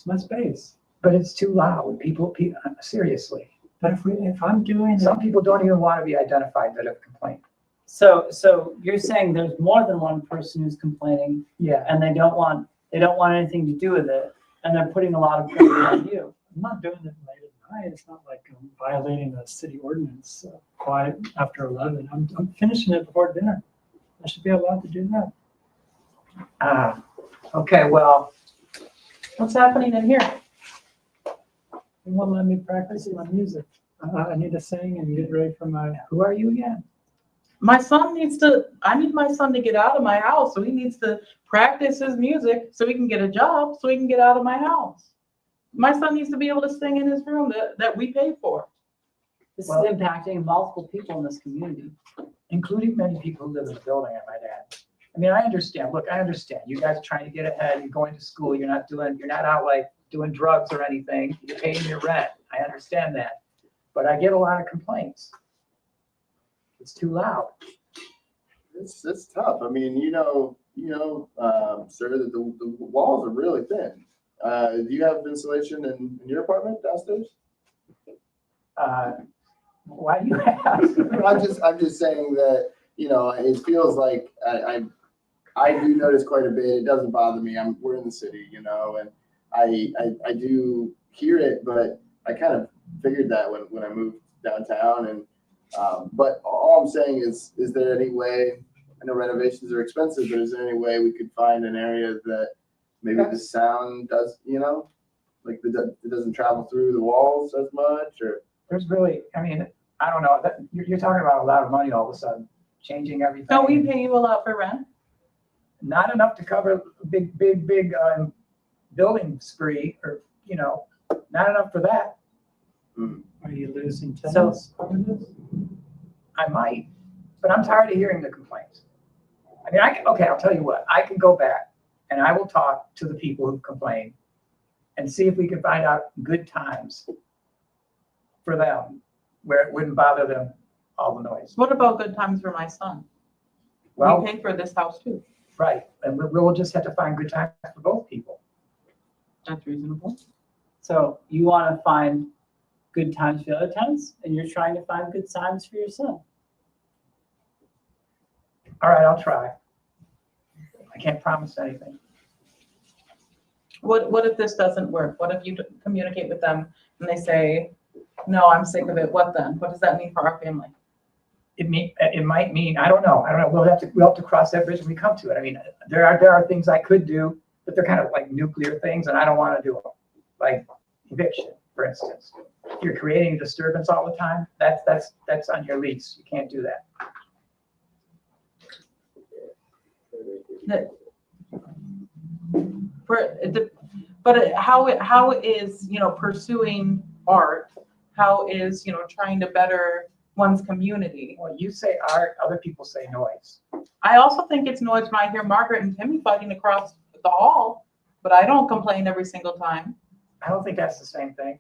Speaker 3: my space.
Speaker 5: But it's too loud. People, seriously.
Speaker 3: But if I'm doing
Speaker 5: Some people don't even want to be identified that have complained.
Speaker 1: So you're saying there's more than one person who's complaining,
Speaker 5: Yeah.
Speaker 1: and they don't want anything to do with it, and they're putting a lot of pressure on you.
Speaker 3: I'm not doing it late at night. It's not like I'm violating a city ordinance. Quiet after 11. I'm finishing it before dinner. I should be allowed to do that.
Speaker 5: Okay, well,
Speaker 4: What's happening in here?
Speaker 3: They won't let me practice my music. I need to sing and get ready for my.
Speaker 5: who are you again?
Speaker 4: I need my son to get out of my house, so he needs to practice his music so he can get a job, so he can get out of my house. My son needs to be able to sing in his room that we pay for.
Speaker 1: This
Speaker 5: Well-
Speaker 1: is impacting multiple people in this community.
Speaker 5: Including many people who live in the building, I might add. I mean, I understand. Look, I understand. You guys are trying to get ahead. You're going to school. You're not out like doing drugs or anything. You're paying your rent. I understand that. But I get a lot of complaints. It's too loud.
Speaker 6: It's tough. I mean, sir, that the walls are really thin. Do you have insulation in your apartment downstairs?
Speaker 5: Why do you ask?
Speaker 6: I'm just saying that, it feels like I do notice quite a bit. It doesn't bother me. We're in the city, and I do hear it, but I kind of figured that when I moved downtown. And but all I'm saying is there any way? I know renovations are expensive, but is there any way we could find an area that maybe the sound does, like it doesn't travel through the walls as much, or?
Speaker 5: There's really, I mean, I don't know, that, you're talking about a lot of money all of a sudden, changing everything.
Speaker 4: Don't we pay you a lot for rent?
Speaker 5: Not enough to cover a big building spree, or, not enough for that.
Speaker 3: Are you losing
Speaker 1: So-
Speaker 3: tenants? Part of this?
Speaker 5: I might, but I'm tired of hearing the complaints. I mean, okay, I'll tell you what, I can go back and I will talk to the people who complain and see if we can find out good times for them where it wouldn't bother them, all the noise.
Speaker 4: What about good times for my son?
Speaker 5: Well,
Speaker 4: We pay for this house too.
Speaker 5: right, and we'll just have to find good times for both people.
Speaker 4: That's reasonable.
Speaker 1: So you want to find good times for the other tenants, and you're trying to find good times for your son.
Speaker 5: All right, I'll try. I can't promise anything.
Speaker 4: What if this doesn't work? What if you communicate with them and they say, no, I'm sick of it? What then? What does that mean for our family?
Speaker 5: It might mean, I don't know. We'll have to cross that bridge when we come to it. I mean, there are things I could do, but they're kind of like nuclear things, and I don't want to do them. Like eviction, for instance. If you're creating a disturbance all the time, that's on your lease. You can't do that.
Speaker 4: But how is, pursuing art, how is, trying to better one's community?
Speaker 5: Well, you say art, other people say noise.
Speaker 4: I also think it's noise when I hear Margaret and Timmy fighting across the hall, but I don't complain every single time.
Speaker 5: I don't think that's the same thing.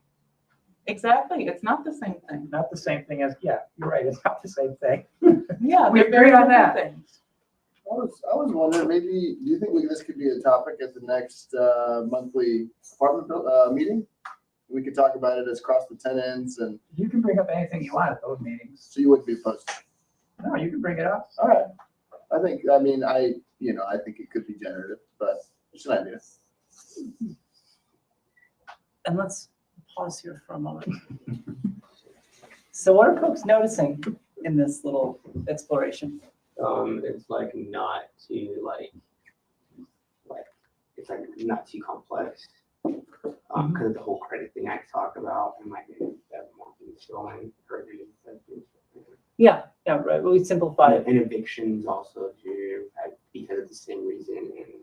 Speaker 4: Exactly, it's not the same thing.
Speaker 5: Not the same thing as, yeah, you're right, it's not the same thing.
Speaker 4: Yeah,
Speaker 5: We
Speaker 4: they're very
Speaker 5: agree on
Speaker 4: different
Speaker 5: that.
Speaker 4: things.
Speaker 6: I was wondering, maybe, do you think this could be a topic at the next monthly apartment meeting? We could talk about it as cross the tenants, and
Speaker 5: You can bring up anything you want at those meetings.
Speaker 6: so you wouldn't be opposed.
Speaker 5: No, you can bring it up.
Speaker 6: All right. I think it could be generative, but it's an idea.
Speaker 1: And let's pause here for a moment. So what are folks noticing in this little exploration?
Speaker 9: It's like not too it's like not too complex. Because of the whole credit thing I talked about, and like that more things going or
Speaker 1: Yeah, right. Well, we simplify it.
Speaker 9: and evictions also too, because of the same reason, and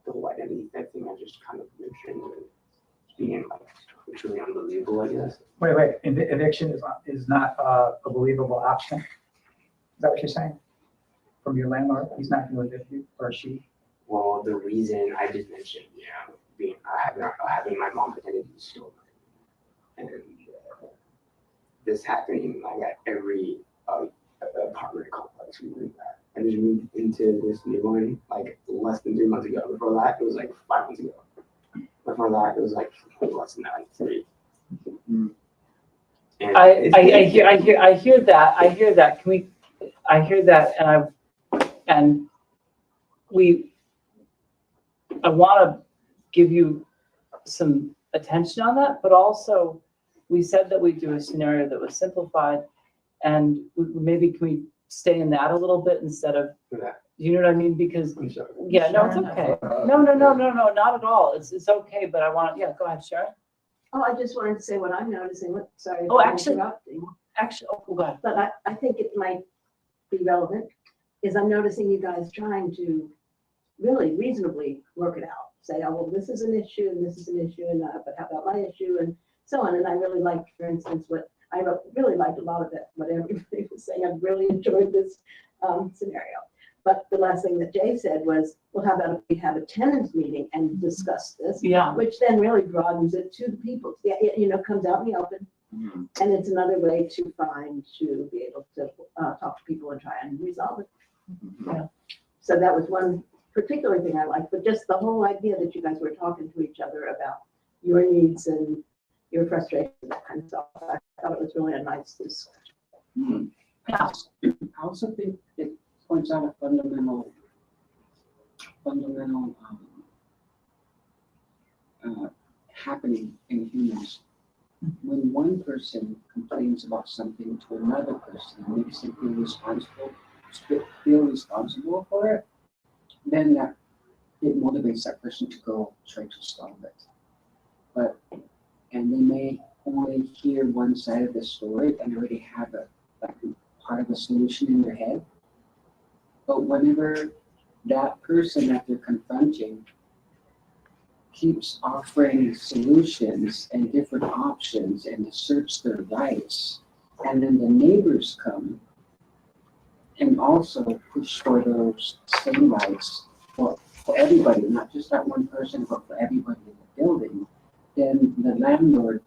Speaker 9: the whole identity theft thing I just kind of mentioned, and being like truly unbelievable, I guess.
Speaker 5: Wait, eviction is not a believable option? Is that what you're saying? From your landlord, he's not going to evict you, or she?
Speaker 9: Well, the reason I just mentioned, being having my mom's identity stolen, and this happening like at every apartment complex we lived at. I just moved into this new one like less than 3 months ago. Before that, it was like 5 months ago. Before that, it was like less than that, like 3. And
Speaker 1: I hear that. I hear that, and I want to give you some attention on that, but also we said that we do a scenario that was simplified, and maybe can we stay in that a little bit instead of, you know what I mean? Because,
Speaker 9: I'm sorry.
Speaker 1: yeah, no, it's
Speaker 4: Sure.
Speaker 1: okay. No, not at all. It's okay, but I want, go ahead, Sharon.
Speaker 7: Oh, I just wanted to say what I'm noticing, sorry.
Speaker 1: Oh,
Speaker 7: for
Speaker 1: actually-
Speaker 7: interrupting.
Speaker 1: Actually, go ahead.
Speaker 7: But I think it might be relevant, is I'm noticing you guys trying to really reasonably work it out. Say, oh, well, this is an issue, and this is an issue, and but how about my issue, and so on. And I really liked, for instance, really liked a lot of it, what everybody was saying. I really enjoyed this scenario. But the last thing that Jay said was, well, how about if we have a tenants meeting and discuss this?
Speaker 1: Yeah.
Speaker 7: Which then really broadens it to the people. Yeah, comes out in the open. And it's another way to be able to talk to people and try and resolve it.
Speaker 1: Yeah.
Speaker 7: So that was one particular thing I liked, but just the whole idea that you guys were talking to each other about your needs and your frustrations, that kind of stuff. I thought it was really a nice discussion.
Speaker 1: Yeah.
Speaker 8: I also think it points out a fundamental happening in humans. When one person complains about something to another person and makes them feel responsible for it, then it motivates that person to go try to solve it. And they may only hear one side of the story and already have a like part of a solution in their head. But whenever that person that they're confronting keeps offering solutions and different options and asserts their rights, and then the neighbors come and also push for those same rights for everybody, not just that one person, but for everybody in the building, then the landlord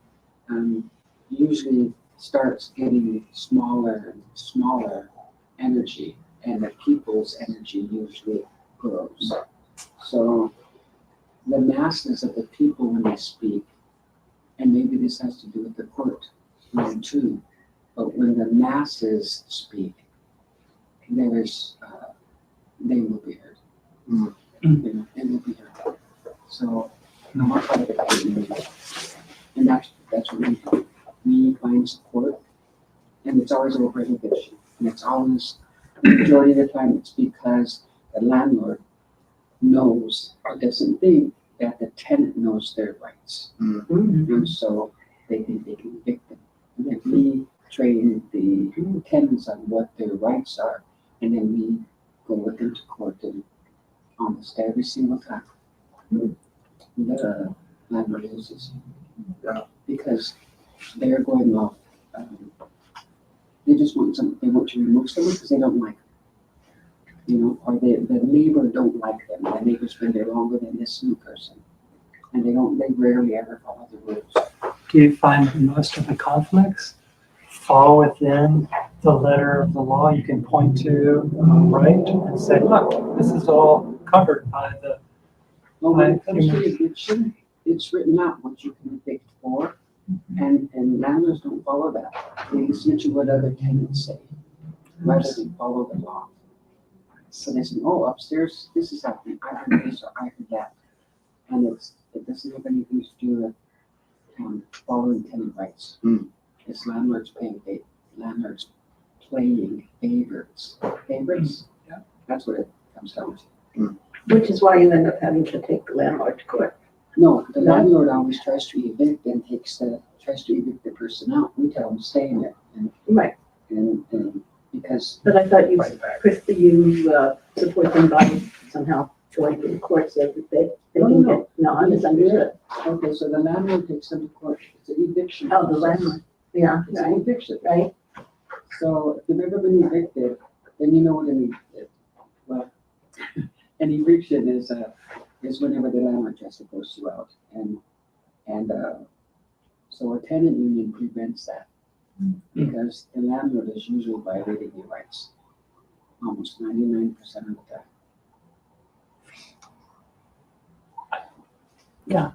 Speaker 8: usually starts getting smaller and smaller energy, and the people's energy usually grows. So the masses of the people when they speak, and maybe this has to do with the court room too, but when the masses speak, there's they will be heard. You know, they will be heard. So I'm a part of the community, and that's what we do. We find support, and it's always over eviction, and it's always majority of the time it's because the landlord knows or doesn't think that the tenant knows their rights. And so they think they can evict them. And then we train the tenants on what their rights are, and then we go with them to court, and almost every single time the landlord loses. Because they're going off, they just want they want to remove someone because they don't like them. You know, or the neighbor don't like them. The neighbor's been there longer than this new person. And they rarely ever follow the rules.
Speaker 3: Do you find most of the conflicts fall within the letter of the law? You can point to right and say, look, this is all covered by the.
Speaker 8: Well, when it comes to eviction, it's written out what you can evict for, and landlords don't follow that. They listen to what other tenants say, rather than follow the law. So they say, oh, upstairs, this is happening. I heard this or I heard that. And it doesn't have anything to do with following tenant rights. It's landlords playing favorites. Favorites?
Speaker 3: Yeah.
Speaker 8: That's what it comes down to.
Speaker 7: Which is why you end up having to take the landlord to court.
Speaker 8: No, the landlord always tries to evict and tries to evict the person out. We tell them stay in there.
Speaker 7: Right.
Speaker 8: And because.
Speaker 7: But I thought you support them by somehow going to the court so that they can get, no, I misunderstood.
Speaker 8: Okay, so the landlord takes them to court. It's an eviction.
Speaker 7: Oh, the landlord, yeah,
Speaker 8: It's an
Speaker 7: right,
Speaker 8: eviction.
Speaker 7: right.
Speaker 8: So if you've ever been evicted, then you know what an eviction is whenever the landlord tries to force you out, and so a tenant union prevents that because the landlord is usually violating your rights almost 99% of the time.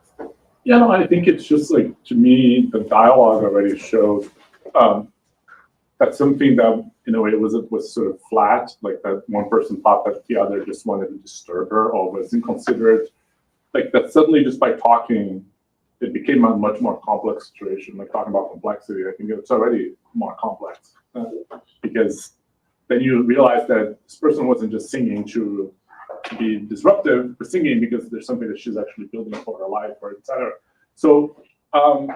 Speaker 10: Yeah, no, I think it's just like, to me, the dialogue already shows that something that, in a way, was sort of flat, like that one person thought that the other just wanted to disturb her or was inconsiderate. Like that suddenly, just by talking, it became a much more complex situation. Like talking about complexity, I think it's already more complex because then you realize that this person wasn't just singing to be disruptive, but singing because there's something that she's actually building for her life, or etc. So, and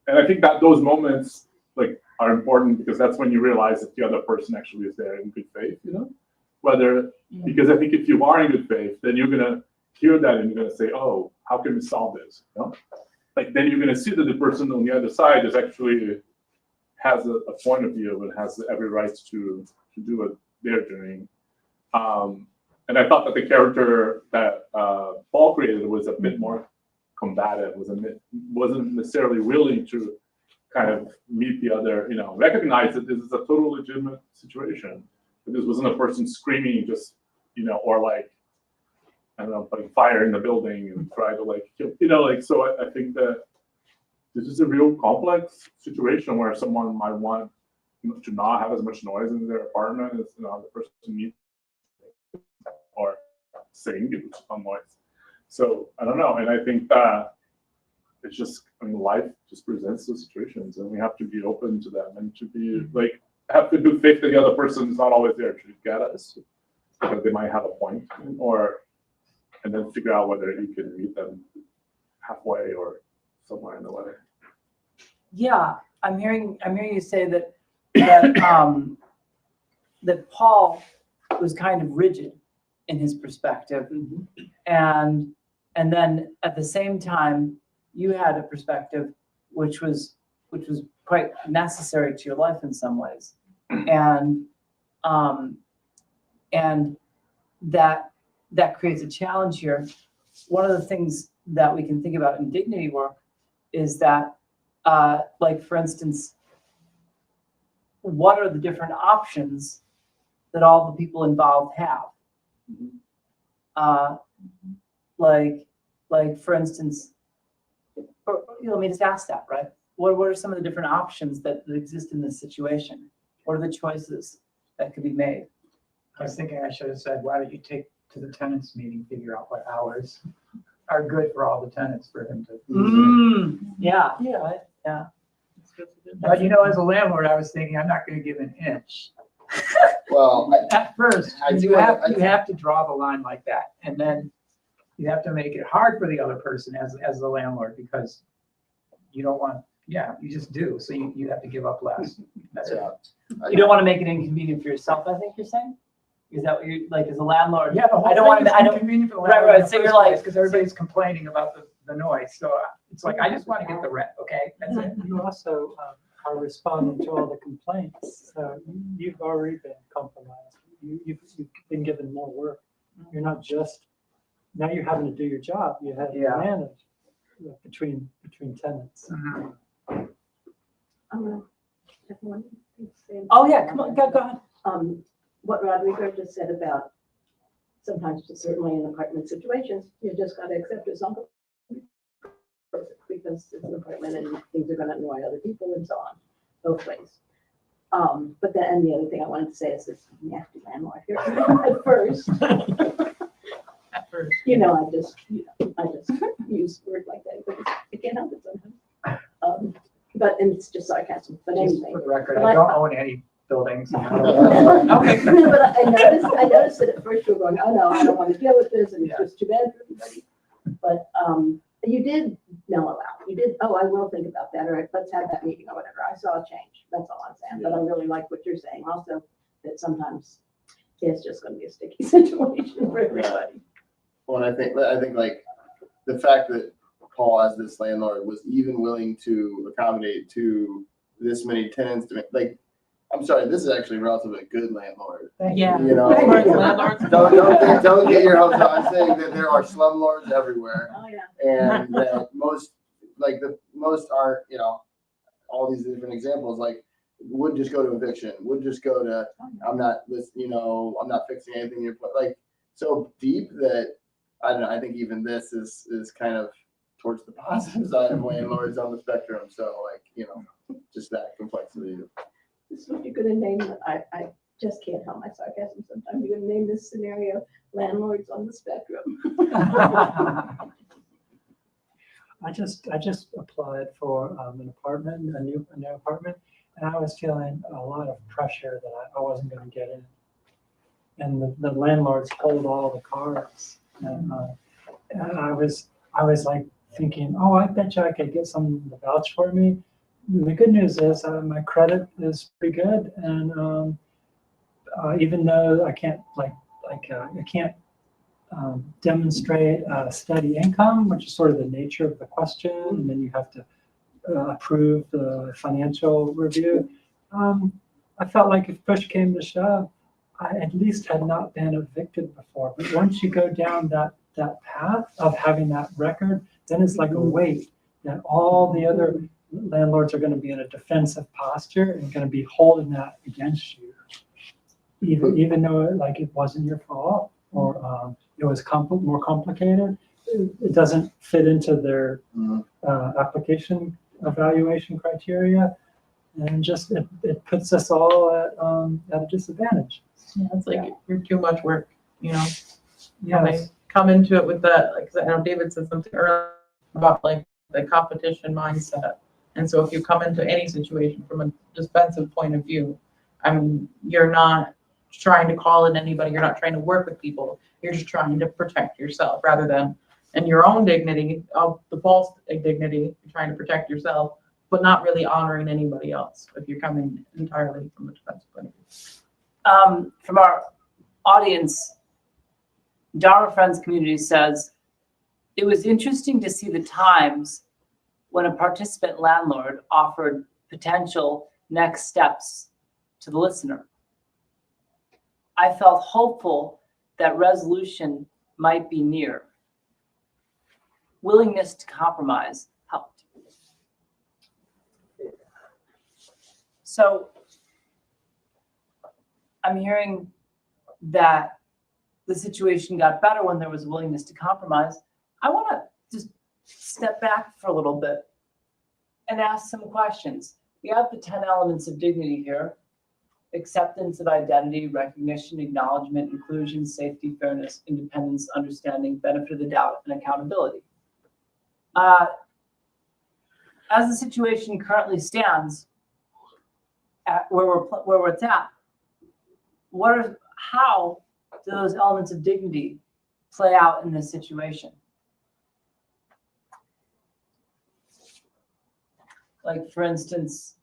Speaker 10: I think that those moments like are important because that's when you realize that the other person actually is there in good faith, you know? Because I think if you are in good faith, then you're gonna hear that and you're gonna say, oh, how can we solve this? You know? Like then you're gonna see that the person on the other side is actually has a point of view and has every right to do what they're doing. And I thought that the character that Paul created was a bit more combative, wasn't necessarily willing to kind of meet the other, recognize that this is a total legitimate situation. That this wasn't a person screaming just, or like, I don't know, putting fire in the building and try to like kill, so I think that this is a real complex situation where someone might want to not have as much noise in their apartment as the person needs, or sing due to some noise. So I don't know, and I think that it's just, life just presents those situations, and we have to be open to them and to be like have the good faith that the other person is not always there to get us, because they might have a point, and then figure out whether you can meet them halfway or somewhere in the way.
Speaker 1: Yeah, I'm hearing you say that that Paul was kind of rigid in his perspective. And then at the same time, you had a perspective which was quite necessary to your life in some ways. And that creates a challenge here. One of the things that we can think about in dignity work is that, like for instance, what are the different options that all the people involved have? Like for instance, or, let me just ask that, right? What are some of the different options that exist in this situation? What are the choices that could be made?
Speaker 5: I was thinking I should have said, why don't you take to the tenants meeting, figure out what hours are good for all the tenants for him to.
Speaker 1: Yeah.
Speaker 3: Yeah.
Speaker 5: But as a landlord, I was thinking, I'm not gonna give an inch.
Speaker 6: Well,
Speaker 5: At first,
Speaker 6: I do
Speaker 5: you have
Speaker 6: have-
Speaker 5: to draw the line like that, and then you have to make it hard for the other person as the landlord, because you don't want, you just do, so you have to give up less. That's it.
Speaker 1: You don't want to make it inconvenient for yourself, I think you're saying? Is that what you're, like, as a landlord?
Speaker 5: Yeah, the whole
Speaker 1: I don't
Speaker 5: thing
Speaker 1: want
Speaker 5: is
Speaker 1: to, I don't,
Speaker 5: inconvenient for the
Speaker 1: right,
Speaker 5: landlord in
Speaker 1: right,
Speaker 5: the
Speaker 1: so you're
Speaker 5: first
Speaker 1: like-
Speaker 5: place, because everybody's complaining about the noise, so it's like, I just want to get the rent, okay, that's it.
Speaker 3: You also are responding to all the complaints, so you've already been compromised. You've been given more work. You're not just, now you're having to do your job, you have to
Speaker 5: Yeah.
Speaker 3: manage between tenants.
Speaker 7: I'm gonna have one thing to say.
Speaker 1: oh yeah, come on, go ahead.
Speaker 7: What Rodrigo just said about sometimes, certainly in apartment situations, you just gotta accept it's not perfect because it's an apartment and things are gonna annoy other people and so on, both ways. But then, and the other thing I wanted to say is this nasty landlord here at first.
Speaker 4: At first.
Speaker 7: I just use words like that because it can't help it sometimes. And it's just sarcasm, but
Speaker 5: Just
Speaker 7: anyway.
Speaker 5: for the record,
Speaker 7: But
Speaker 5: I don't own any buildings.
Speaker 7: But I noticed that at first you were going, oh no, I don't want to deal with this and it's just too bad for everybody. But you did mellow out. You did, oh, I will think about that, or let's have that meeting or whatever. I saw a change. That's all I'm saying. But I really like what you're saying also, that sometimes it's just going to be a sticky situation for everybody.
Speaker 6: Well, and I think like the fact that Paul, as this landlord, was even willing to accommodate to this many tenants, I'm sorry, this is actually a relatively good landlord.
Speaker 4: Yeah.
Speaker 6: Landlords, don't get your hopes up. I'm saying that there are slumlords everywhere,
Speaker 7: Oh, yeah.
Speaker 6: and that most aren't, all these different examples, would just go to eviction, would just go to, I'm not fixing anything you're so deep that, I don't know, I think even this is kind of towards the positive side of landlords on the spectrum. So just that complexity.
Speaker 7: This is what you're going to name. I just can't help my sarcasm sometimes. You're going to name this scenario landlords on the spectrum.
Speaker 3: I just applied for an apartment, a new apartment, and I was feeling a lot of pressure that I wasn't going to get in. And the landlords pulled all the cards, and I was like thinking, oh, I bet you I could get someone to vouch for me. And the good news is my credit is pretty good, and even though I can't demonstrate a steady income, which is sort of the nature of the question, and then you have to approve the financial review. I felt like if push came to shove, I at least had not been evicted before. But once you go down that path of having that record, then it's like a weight that all the other landlords are going to be in a defensive posture and going to be holding that against you, even though it wasn't your fault or it was more complicated. It doesn't fit into their application evaluation criteria, and just it puts us all at a disadvantage.
Speaker 4: Yeah, it's like you're too much work,
Speaker 3: Yes.
Speaker 4: They come into it with that, like, 'cause I know David said something earlier about the competition mindset. And so if you come into any situation from a defensive point of view, you're not trying to call in anybody, you're not trying to work with people, you're just trying to protect yourself rather than in your own dignity, of the false dignity, you're trying to protect yourself but not really honoring anybody else if you're coming entirely from a defensive point of view.
Speaker 1: From our audience, Dharma Friends Community says, it was interesting to see the times when a participant landlord offered potential next steps to the listener. I felt hopeful that resolution might be near. Willingness to compromise helped. So I'm hearing that the situation got better when there was a willingness to compromise. I want to just step back for a little bit and ask some questions. We have the 10 elements of dignity here: acceptance of identity, recognition, acknowledgement, inclusion, safety, fairness, independence, understanding, benefit of the doubt, and accountability. As the situation currently stands, at where it's at, how do those elements of dignity play out in this situation? Like, for instance,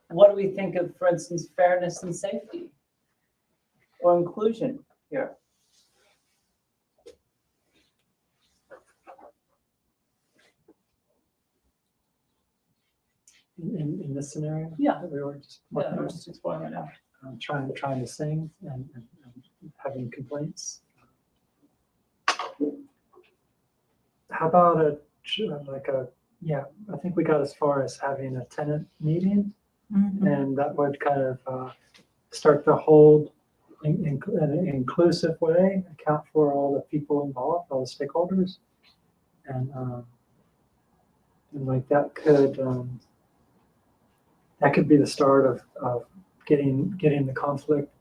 Speaker 1: what do we think of, for instance, fairness and safety or inclusion here?
Speaker 3: In this scenario?
Speaker 1: Yeah.
Speaker 3: That we were just
Speaker 1: Yeah, we're just exploring right now.
Speaker 3: trying to sing and having complaints. How about I think we got as far as having a tenant meeting, and that would kind of start to hold in an inclusive way, account for all the people involved, all the stakeholders, and like that could be the start of getting the conflict,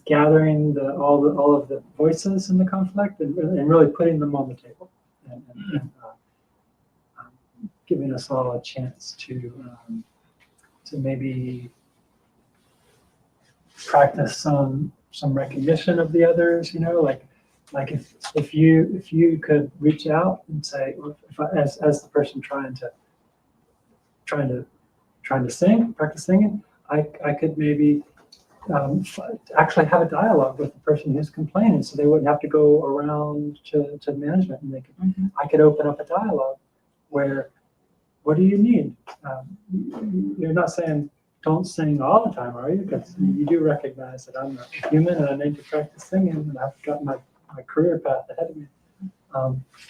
Speaker 3: gathering all of the voices in the conflict, and really putting them on the table, and giving us all a chance to maybe practice some recognition of the others. Like if you could reach out and say, as the person trying to sing, practice singing, I could maybe actually have a dialogue with the person who's complaining, so they wouldn't have to go around to management, and I could open up a dialogue where, what do you need? You're not saying don't sing all the time, are you? Because you do recognize that I'm a human and I need to practice singing, and I've got my career path ahead of me.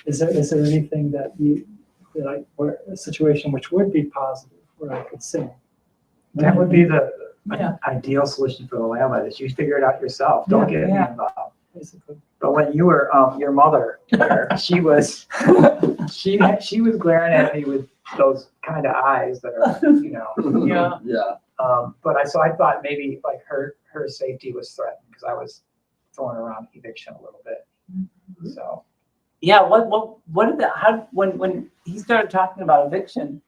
Speaker 3: Is there anything where a situation which would be positive where I could sing?
Speaker 5: That would be the ideal solution for the landlord, is you figure it out yourself. Don't get me involved.
Speaker 3: Basically.
Speaker 5: But when you were your mother, she was glaring at me with those kind of eyes that are,
Speaker 4: Yeah.
Speaker 5: But I thought maybe like her safety was threatened because I was throwing around eviction a little bit. So
Speaker 1: Yeah, what did that, how, when he started talking about eviction,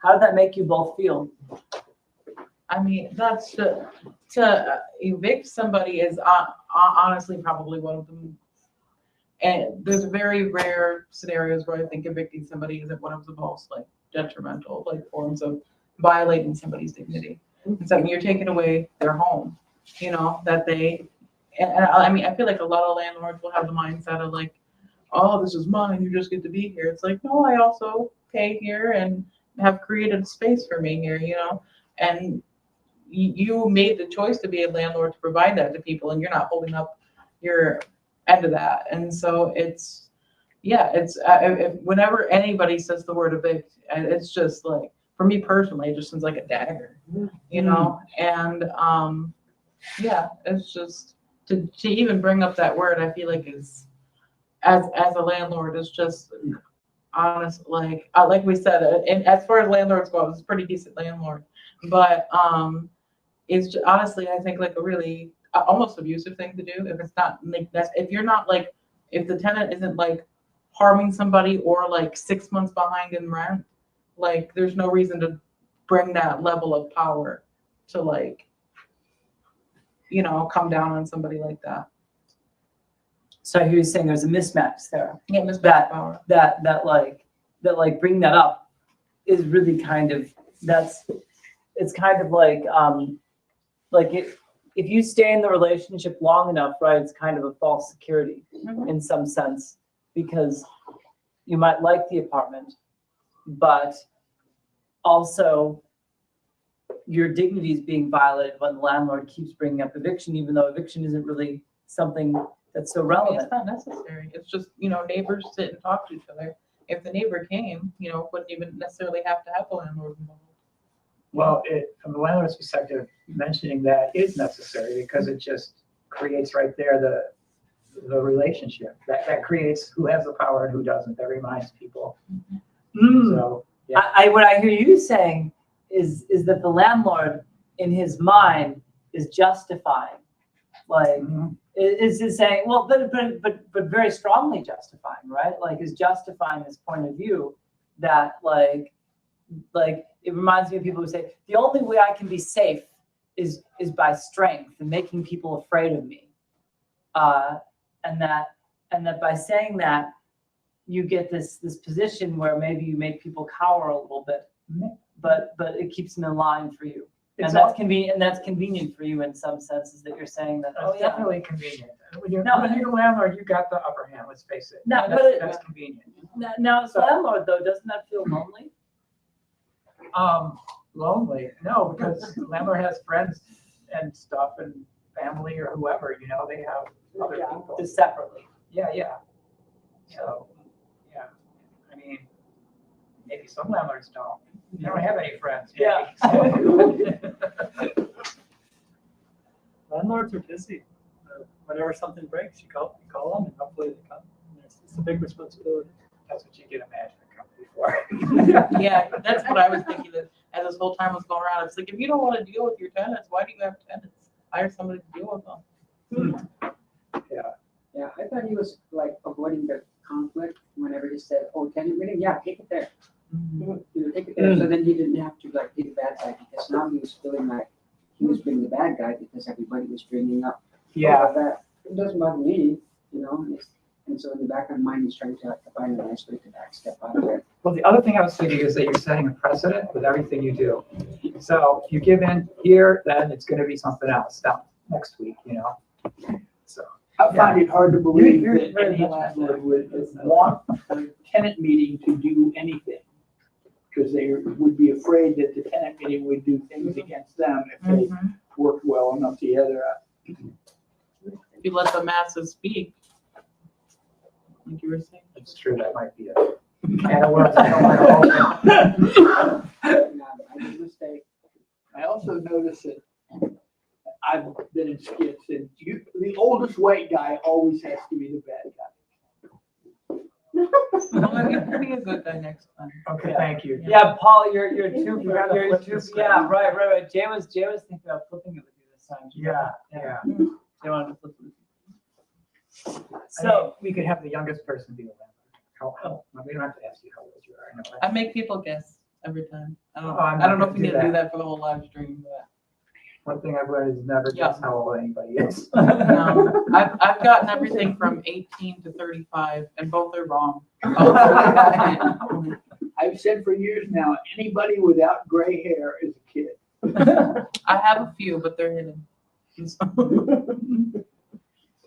Speaker 1: how did that make you both feel?
Speaker 4: I mean, that's to evict somebody is honestly probably one of them. And there's very rare scenarios where I think evicting somebody isn't one of the most like detrimental forms of violating somebody's dignity. It's like you're taking away their home, that they. And I mean, I feel like a lot of landlords will have the mindset of like, oh, this is mine, you just get to be here. It's like, no, I also pay here and have created space for me here, and you made the choice to be a landlord to provide that to people, and you're not holding up your end of that. And so it's whenever anybody says the word evict, it's just like, for me personally, it just seems like a dagger, and it's just to even bring up that word, I feel like is as a landlord is just honest, like we said, and as far as landlords go, it's a pretty decent landlord, but it's just, honestly, I think like a really almost abusive thing to do if it's not like if you're not like, if the tenant isn't like harming somebody or like 6 months behind in rent, like there's no reason to bring that level of power to like come down on somebody like that.
Speaker 1: So he was saying there's a mismatch there.
Speaker 4: Yeah, mismatch power.
Speaker 1: That like that like bringing that up is really kind of, it's kind of like if you stay in the relationship long enough, right, it's kind of a false security in some sense, because you might like the apartment, but also your dignity is being violated when the landlord keeps bringing up eviction, even though eviction isn't really something that's so
Speaker 4: I mean,
Speaker 1: relevant.
Speaker 4: it's not necessary. It's just, neighbors sit and talk to each other. If the neighbor came, wouldn't even necessarily have to have the landlord involved.
Speaker 5: Well, from the landlord's perspective, mentioning that is necessary because it just creates right there the relationship. That creates who has the power and who doesn't. That reminds people. So, yeah.
Speaker 1: What I hear you saying is that the landlord in his mind is justifying, like, is saying, well, but very strongly justifying, right? Like, is justifying this point of view that like it reminds me of people who say the only way I can be safe is by strength and making people afraid of me, and that by saying that you get this position where maybe you make people cower a little bit, but it keeps them in line for you. And that's convenient for you in some senses that you're saying that.
Speaker 5: That's definitely convenient. When you're
Speaker 1: No,
Speaker 5: the landlord, you got the upper hand. Let's face it.
Speaker 1: No,
Speaker 5: That's convenient.
Speaker 1: Now, as landlord though, doesn't that feel lonely?
Speaker 5: Lonely? No, because the landlord has friends and stuff and family or whoever. They have other people.
Speaker 1: Just separately.
Speaker 5: Yeah. So, yeah. I mean, maybe some landlords don't. They don't have any friends.
Speaker 1: Yeah.
Speaker 3: Landlords are busy. Whenever something breaks, you call them, and hopefully they come. It's a big responsibility.
Speaker 5: That's what you get a management company for.
Speaker 4: Yeah, that's what I was thinking that as this whole time was going around. It's like, if you don't want to deal with your tenants, why do you have tenants? Hire somebody to deal with them.
Speaker 8: Yeah, I thought he was like avoiding the conflict whenever he said, "Oh, tenant meeting, yeah, take it there." Take it there. So then he didn't have to like be the bad guy, because now he was feeling like he was being the bad guy because everybody was bringing up.
Speaker 5: Yeah.
Speaker 8: That it doesn't bother me, And so in the back of my mind, he's trying to find a nice way to backstep out of it.
Speaker 5: Well, the other thing I was thinking is that you're setting a precedent with everything you do. So if you give in here, then it's going to be something else down next week, So.
Speaker 11: I find it hard to believe
Speaker 1: You're
Speaker 11: that
Speaker 1: very
Speaker 11: any
Speaker 1: much
Speaker 11: landlord would want a tenant meeting to do anything. Because they would be afraid that the tenant meeting would do things against them if they worked well enough together.
Speaker 4: If you let the masses speak, like you were saying.
Speaker 5: It's true, that might be a can of worms I don't want to open.
Speaker 8: I made a mistake.
Speaker 11: I also noticed that I've been in skits and the oldest white guy always has to be the bad guy.
Speaker 4: Well, it'd be a good guy next time.
Speaker 5: Okay, thank you.
Speaker 1: Yeah, Paul, you're too,
Speaker 5: You gotta
Speaker 1: you're
Speaker 5: flip
Speaker 1: too,
Speaker 5: this
Speaker 1: yeah,
Speaker 5: guy.
Speaker 1: right. Jay was thinking about flipping it with you this time.
Speaker 5: Yeah.
Speaker 1: Jay wanted to flip it with you.
Speaker 5: So
Speaker 1: So,
Speaker 5: we could have the youngest person be the landlord. How, we don't have to ask you how old you are. I know.
Speaker 4: I make people guess every time. I don't
Speaker 5: Oh, I'm
Speaker 4: I don't know
Speaker 5: not
Speaker 4: if we
Speaker 5: gonna
Speaker 4: can
Speaker 5: do
Speaker 4: do that for the whole live stream, but.
Speaker 5: One thing I've learned is never guess how old anybody is.
Speaker 4: No, I've gotten everything from 18 to 35, and both are wrong.
Speaker 11: I've said for years now, anybody without gray hair is a kid.
Speaker 4: I have a few, but they're hidden.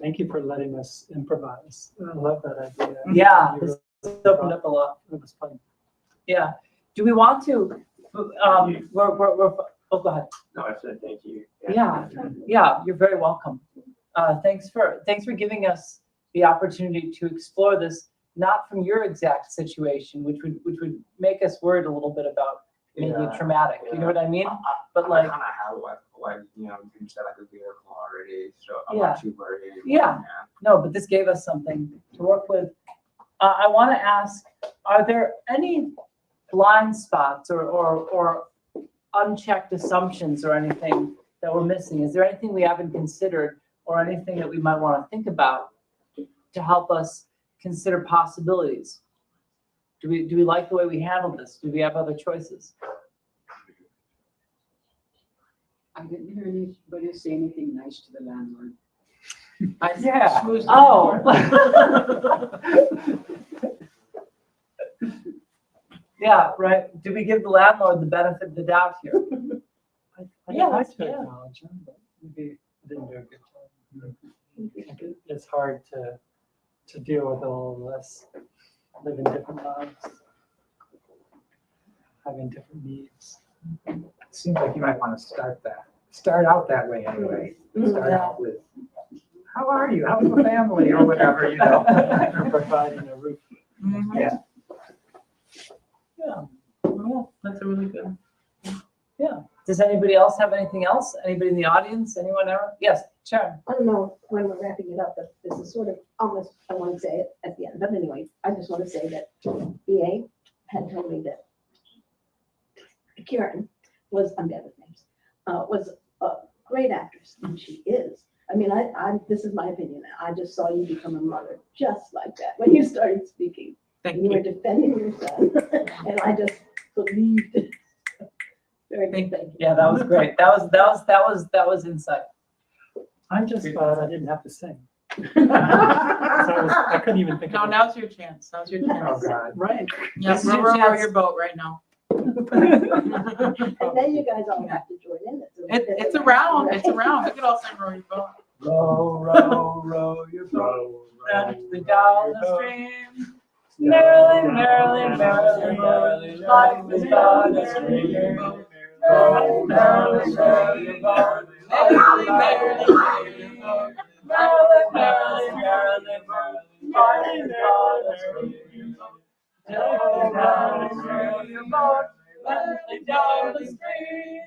Speaker 3: Thank you for letting us improvise. I love that idea.
Speaker 1: yeah,
Speaker 3: You
Speaker 1: this opened up a lot.
Speaker 3: It was fun.
Speaker 1: Yeah. Do we want to, oh, go ahead.
Speaker 9: No, I said thank you.
Speaker 1: Yeah, you're very welcome. Thanks for giving us the opportunity to explore this, not from your exact situation, which would make us worried a little bit about maybe traumatic. You know what I mean? But like,
Speaker 9: I kind of have like you said, like a vehicle already, so I'm
Speaker 1: Yeah.
Speaker 9: not too worried.
Speaker 1: Yeah. No, but this gave us something to work with. I want to ask, are there any blind spots or unchecked assumptions or anything that we're missing? Is there anything we haven't considered or anything that we might want to think about to help us consider possibilities? Do we like the way we handled this? Do we have other choices?
Speaker 8: I didn't hear anybody say anything nice to the landlord.
Speaker 1: Yeah.
Speaker 4: schmoozed
Speaker 1: Oh. Yeah, right. Do we give the landlord the benefit of the doubt here?
Speaker 3: I'd
Speaker 4: Yeah,
Speaker 3: like to
Speaker 4: yeah.
Speaker 3: acknowledge him, but maybe I didn't do a good job. Like, it's hard to deal with all of us, living different lives, having different needs.
Speaker 5: It seems like you might want to start out that way anyway. Start out with, how are you? How's the family? Or whatever, you know.
Speaker 3: Or providing a roof.
Speaker 4: Mhm.
Speaker 5: Yeah.
Speaker 1: Yeah.
Speaker 4: Yeah, that's a really good.
Speaker 1: Yeah. Does anybody else have anything else? Anybody in the audience? Anyone ever? Yes, Sharon.
Speaker 7: I don't know when we're wrapping it up, but this is sort of almost, I want to say it at the end, but anyway, I just want to say that BA had told me that Karen was, I'm bad with names, was a great actress, and she is. I mean, this is my opinion, I just saw you become a mother just like that when you started speaking.
Speaker 4: Thank
Speaker 7: You were
Speaker 4: you.
Speaker 7: defending your son, and I just believed it. Very good, thank you.
Speaker 1: Yeah, that was great. That was insight.
Speaker 3: I'm just glad I didn't have to sing. I couldn't even think
Speaker 4: No,
Speaker 3: of it.
Speaker 4: now's your chance. Now's your
Speaker 5: Oh,
Speaker 4: chance.
Speaker 5: God.
Speaker 3: Right.
Speaker 4: Yeah,
Speaker 1: This is your
Speaker 4: row
Speaker 1: chance.
Speaker 4: your boat right now.
Speaker 7: And then you guys all have to join in.
Speaker 4: It's around. It's around. We could all sing row your boat.
Speaker 3: Row, row, row your boat.
Speaker 1: Gently down the stream. Merrily, merrily, merrily, merrily, life is but a stream. Merrily, merrily, merrily, merrily, merrily, merrily, merrily, merrily, merrily, life is but a stream. Gently down the boat, gently down the stream.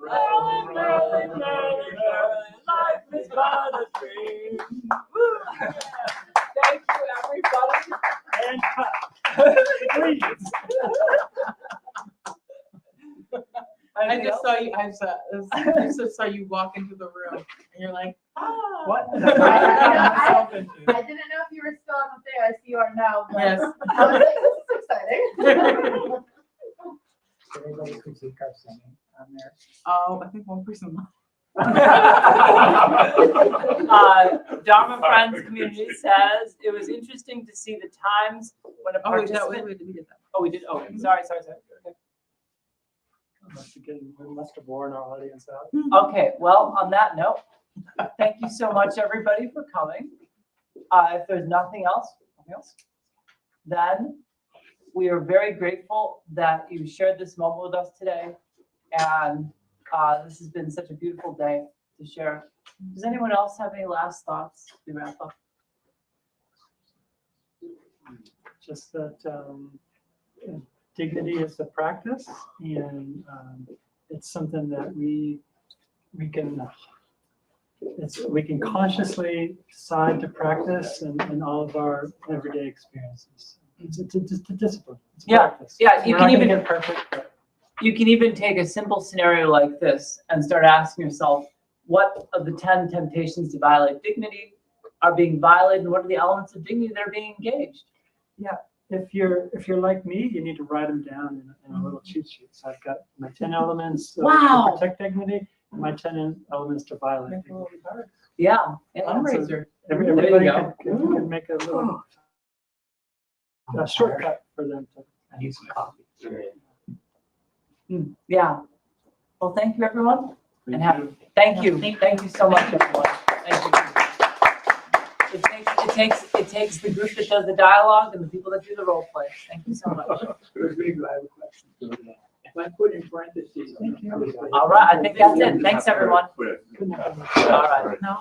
Speaker 1: Merrily, merrily, merrily, merrily, life is but a dream. Woo! Thank you, everybody.
Speaker 3: And cut. Please.
Speaker 4: I just saw you. I just saw you walk into the room, and you're like, ah.
Speaker 3: What?
Speaker 12: I didn't know if you were still up there as you are now. But
Speaker 4: Yes.
Speaker 12: I was like, this is exciting.
Speaker 5: Did anybody critique our singing on there?
Speaker 4: Oh, I think one person.
Speaker 1: Dharma Friends Community says it was interesting to see the times when a
Speaker 4: Oh, wait, no,
Speaker 1: participant.
Speaker 4: we did that.
Speaker 1: Oh, we did. Oh, sorry. Okay.
Speaker 3: We must have worn our audience out.
Speaker 1: Okay, well, on that note, thank you so much, everybody, for coming. If there's nothing else, then we are very grateful that you shared this moment with us today. And this has been such a beautiful day to share. Does anyone else have any last thoughts to wrap up?
Speaker 3: Just that dignity is a practice, and it's something that we can consciously decide to practice in all of our everyday experiences. It's a discipline. It's a practice.
Speaker 1: Yeah, you
Speaker 3: We're
Speaker 1: can
Speaker 3: not gonna
Speaker 1: even
Speaker 3: get perfect, but
Speaker 1: you can even take a simple scenario like this and start asking yourself, what of the 10 temptations to violate dignity are being violated, and what are the elements of dignity that are being engaged?
Speaker 3: yeah. If you're like me, you need to write them down in a little cheat sheet. So I've got my 10 elements to protect dignity, and my 10 elements to violate dignity.
Speaker 1: Yeah.
Speaker 4: Fundraiser.
Speaker 3: Everybody
Speaker 1: There
Speaker 3: can make a little a shortcut for them to.
Speaker 5: I need some coffee.
Speaker 1: Yeah. Well, thank you, everyone. Thank you so much, everyone. Thank you. It takes the group that does the dialogue and the people that do the role play. Thank you so much.
Speaker 11: Rodrigo, I have a question. If I put in parentheses.
Speaker 1: All right, I think that's it. Thanks, everyone. All right.
Speaker 4: No.